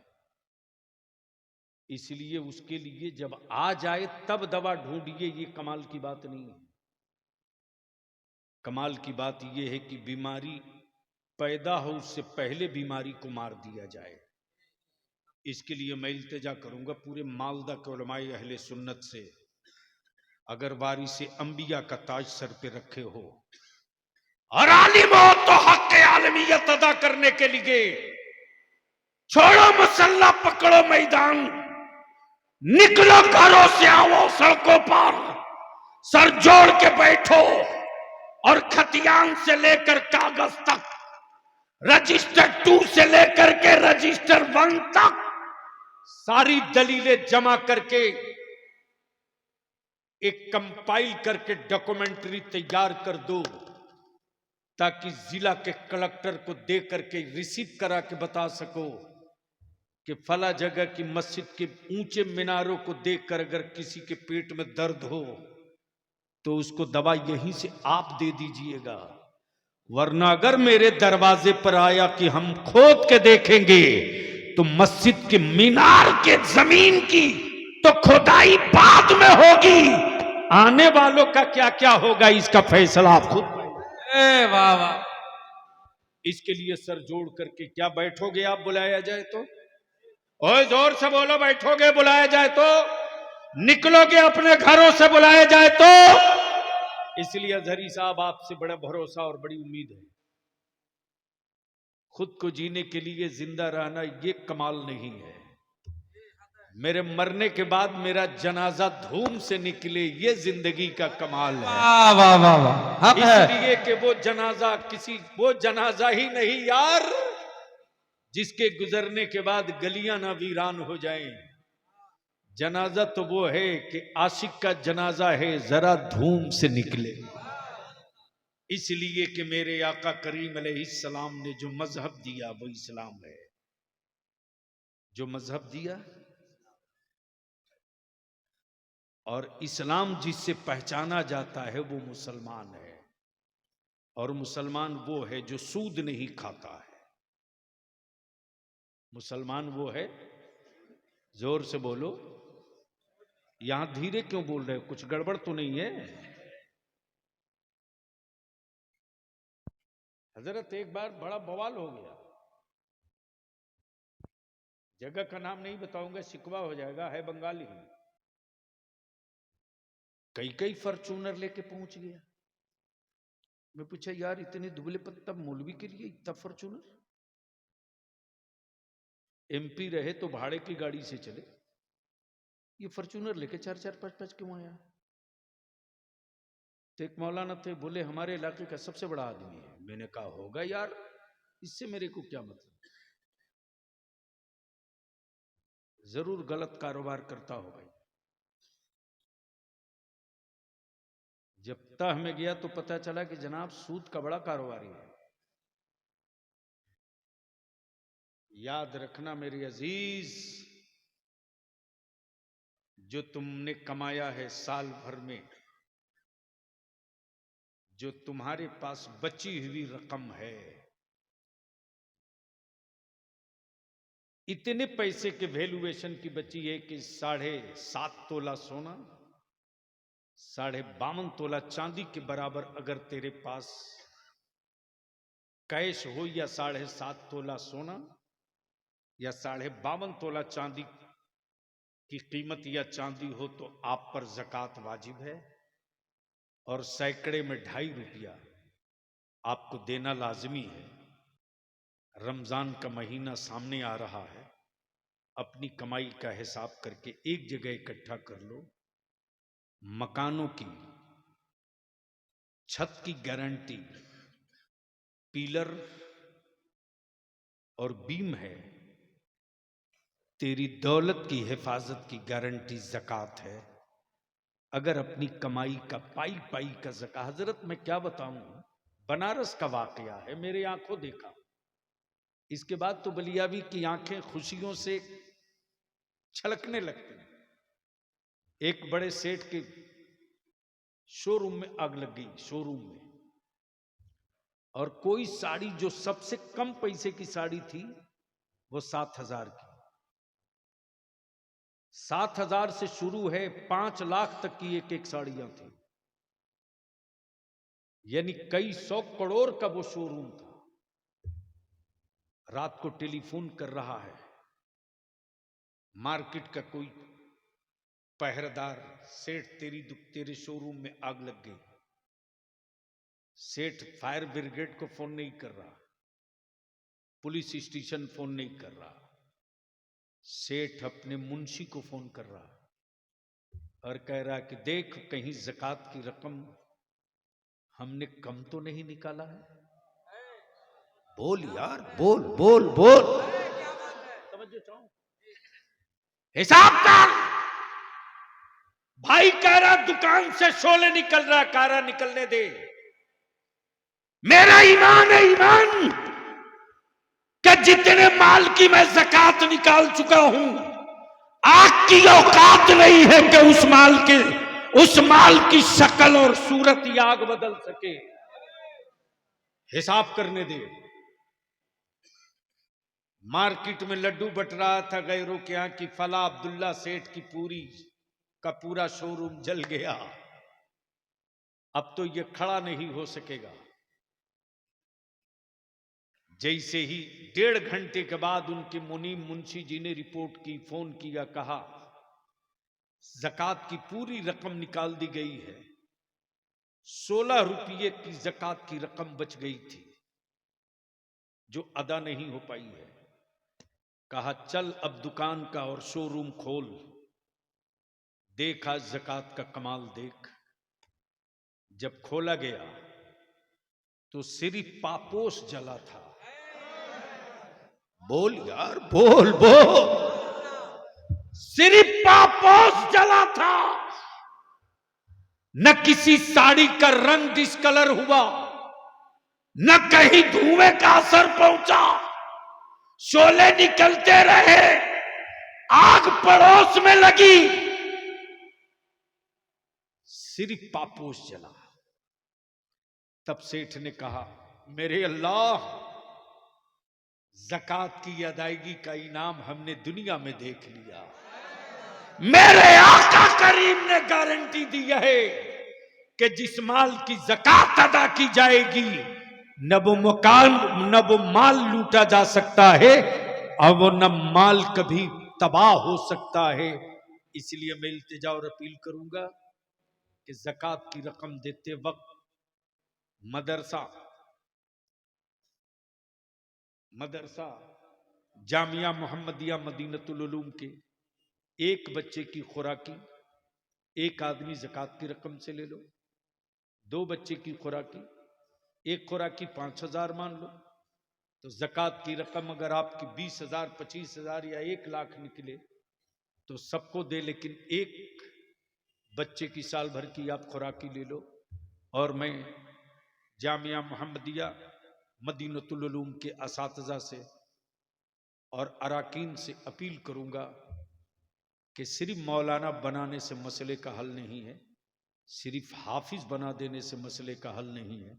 इसलिए उसके लिए जब आ जाए तब दवा ढूंढिए, ये कमाल की बात नहीं है। कमाल की बात यह है कि बीमारी पैदा हो उससे पहले बीमारी को मार दिया जाए। इसके लिए मैं इल्तिजा करूंगा पूरे मालदा के उलमाए अहले सुन्नत से, अगर वारिस अंबिया का ताज सर पे रखे हो और आलिम हो तो हक आलमियत अदा करने के लिए छोड़ो मसल्ला, पकड़ो मैदान, निकलो घरों से, आओ सड़कों पर, सर जोड़ के बैठो और खतियान से लेकर कागज तक, रजिस्टर 2 से लेकर के रजिस्टर 1 तक सारी दलीलें जमा करके एक कंपाइल करके डॉक्यूमेंट्री तैयार कर दो, ताकि जिला के कलेक्टर को दे करके रिसीव करा के बता सको कि फला जगह की मस्जिद के ऊंचे मीनारों को देखकर अगर किसी के पेट में दर्द हो तो उसको दवा यहीं से आप दे दीजिएगा। वरना अगर मेरे दरवाजे पर आया कि हम खोद के देखेंगे तो मस्जिद के मीनार के जमीन की तो खुदाई बाद में होगी, आने वालों का क्या क्या होगा इसका फैसला आप खुद। वाह वाह। इसके लिए सर जोड़ करके क्या बैठोगे आप बुलाया जाए तो? ओए जोर से बोलो, बैठोगे बुलाया जाए तो? निकलोगे अपने घरों से बुलाया जाए तो? इसलिए अजहरी साहब आपसे बड़ा भरोसा और बड़ी उम्मीद है। खुद को जीने के लिए जिंदा रहना ये कमाल नहीं है, मेरे मरने के बाद मेरा जनाजा धूम से निकले ये जिंदगी का कमाल है। वाह वाह वाह वाह। इसलिए कि वो जनाजा ही नहीं यार जिसके गुजरने के बाद गलियां ना वीरान हो जाएं। जनाजा तो वो है कि आशिक का जनाजा है जरा धूम से निकले। इसलिए कि मेरे आका करीम अलैहिस्सलाम ने जो मजहब दिया वो इस्लाम है। जो मजहब दिया और इस्लाम जिससे पहचाना जाता है वो मुसलमान है, और मुसलमान वो है जो सूद नहीं खाता है। मुसलमान वो है, जोर से बोलो, यहां धीरे क्यों बोल रहे हो, कुछ गड़बड़ तो नहीं है? हजरत एक बार बड़ा बवाल हो गया, जगह का नाम नहीं बताऊंगा शिकवा हो जाएगा, है बंगाली। कई फॉर्च्यूनर लेके पहुंच गया। मैं पूछा यार इतने दुबले पत्ता मौलवी के लिए इतना फॉर्च्यूनर? एमपी रहे तो भाड़े की गाड़ी से चले, ये फॉर्च्यूनर लेके 4-4-5-5 क्यों आया? तो एक मौलाना थे, बोले हमारे इलाके का सबसे बड़ा आदमी है। मैंने कहा होगा यार, इससे मेरे को क्या मतलब, जरूर गलत कारोबार करता होगा। जब तह में गया तो पता चला कि जनाब सूद का बड़ा कारोबारी है। याद रखना मेरे अजीज, जो तुमने कमाया है साल भर में, जो तुम्हारे पास बची हुई रकम है, इतने पैसे के वैल्यूएशन की बची है कि 7.5 तोला सोना, 52.5 तोला चांदी के बराबर अगर तेरे पास कैश हो, या 7.5 तोला सोना या 52.5 तोला चांदी की कीमत या चांदी हो, तो आप पर ज़कात वाजिब है। और सैकड़े में 2.5 रुपया आपको देना लाजमी है। रमजान का महीना सामने आ रहा है, अपनी कमाई का हिसाब करके एक जगह इकट्ठा कर लो। मकानों की छत की गारंटी पिलर और बीम है, तेरी दौलत की हिफाजत की गारंटी ज़कात है। अगर अपनी कमाई का पाई का ज़कात, हजरत मैं क्या बताऊं, बनारस का वाकया है, मेरे आंखों देखा। इसके बाद तो बलियावी की आंखें खुशियों से छलकने लगती हैं। एक बड़े सेठ के शोरूम में आग लग गई, शोरूम में, और कोई साड़ी जो सबसे कम पैसे की साड़ी थी वो 7,000 की। 7,000 से शुरू है, 5 लाख तक की एक साड़ियां थी, यानी कई 100 करोड़ का वो शोरूम था। रात को टेलीफोन कर रहा है, मार्केट का कोई पहरेदार, सेठ तेरे शोरूम में आग लग गई। सेठ फायर ब्रिगेड को फोन नहीं कर रहा, पुलिस स्टेशन फोन नहीं कर रहा, सेठ अपने मुंशी को फोन कर रहा और कह रहा कि देख कहीं ज़कात की रकम हमने कम तो नहीं निकाला है? बोल यार, बोल बोल बोल। हिसाब कर। भाई कह रहा दुकान से शोले निकल रहा, कह रहा निकलने दे। मेरा ईमान है, ईमान कि जितने माल की मैं ज़कात निकाल चुका हूं, आग की औकात नहीं है कि उस माल की शक्ल और सूरत ही आग बदल सके। हिसाब करने दे। मार्केट में लड्डू बट रहा था गैरों के यहां की फला अब्दुल्ला सेठ की पूरा शोरूम जल गया। अब तो यह खड़ा नहीं हो सकेगा। जैसे ही 1.5 घंटे के बाद उनके मुनीम मुंशी जी ने रिपोर्ट की, फोन किया, कहा ज़कात की पूरी रकम निकाल दी गई है, 16 रुपये की ज़कात की रकम बच गई थी जो अदा नहीं हो पाई है। कहा चल अब दुकान का और शोरूम खोल, देखा ज़कात का कमाल देख। जब खोला गया तो सिर्फ पापोश जला था। बोल यार, बोल बोल। सिर्फ पापोश जला था, न किसी साड़ी का रंग डिस्कलर हुआ, न कहीं धुएं का असर पहुंचा। शोले निकलते रहे, आग पड़ोस में लगी, सिर्फ पापोश जला। तब सेठ ने कहा मेरे अल्लाह, ज़कात की अदायगी का इनाम हमने दुनिया में देख लिया। मेरे आका करीम ने गारंटी दी है कि जिस माल की ज़कात अदा की जाएगी, न वो माल लूटा जा सकता है और वो न माल कभी तबाह हो सकता है। इसलिए मैं इल्तिजा और अपील करूंगा कि ज़कात की रकम देते वक्त मदरसा जामिया मोहम्मदिया मदीनतुल उलूम के एक बच्चे की खुराकी, एक आदमी ज़कात की रकम से ले लो। 2 बच्चे की खुराकी, एक खुराकी 5,000 मान लो, तो ज़कात की रकम अगर आपकी 20,000, 25,000 या 1 लाख निकले तो सबको दे, लेकिन एक बच्चे की साल भर की आप खुराकी ले लो। और मैं जामिया मोहम्मदिया मदीनतुल उलूम के असातिज़ा से और अराकीन से अपील करूंगा कि सिर्फ मौलाना बनाने से मसले का हल नहीं है, सिर्फ हाफिज बना देने से मसले का हल नहीं है।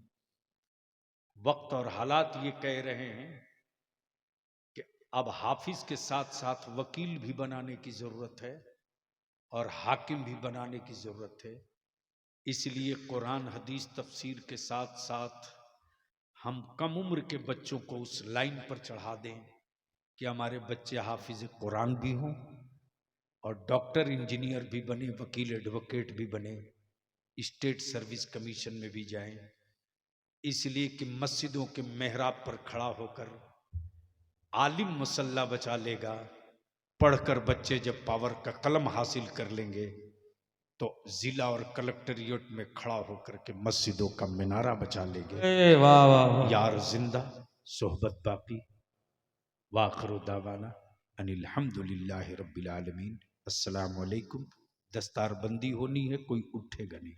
वक्त और हालात ये कह रहे हैं कि अब हाफिज के साथ साथ वकील भी बनाने की जरूरत है और हाकिम भी बनाने की जरूरत है। इसलिए कुरान हदीस तफसीर के साथ साथ हम कम उम्र के बच्चों को उस लाइन पर चढ़ा दें कि हमारे बच्चे हाफिज कुरान भी हों और डॉक्टर, इंजीनियर भी बने, वकील, एडवोकेट भी बने, स्टेट सर्विस कमीशन में भी जाएं। इसलिए कि मस्जिदों के मेहराब पर खड़ा होकर आलिम मुसल्ला बचा लेगा, पढ़कर बच्चे जब पावर का कलम हासिल कर लेंगे तो जिला और कलेक्टरेट में खड़ा होकर के मस्जिदों का मीनारा बचा लेंगे। वाह वाह वाह। यार जिंदा सोहबत बाकी। वाखिर दावाना अनिल हम्दुलिल्लाहि रब्बिल आलमीन। अस्सलामु अलैकुम। दस्तारबंदी होनी है, कोई उठेगा नहीं।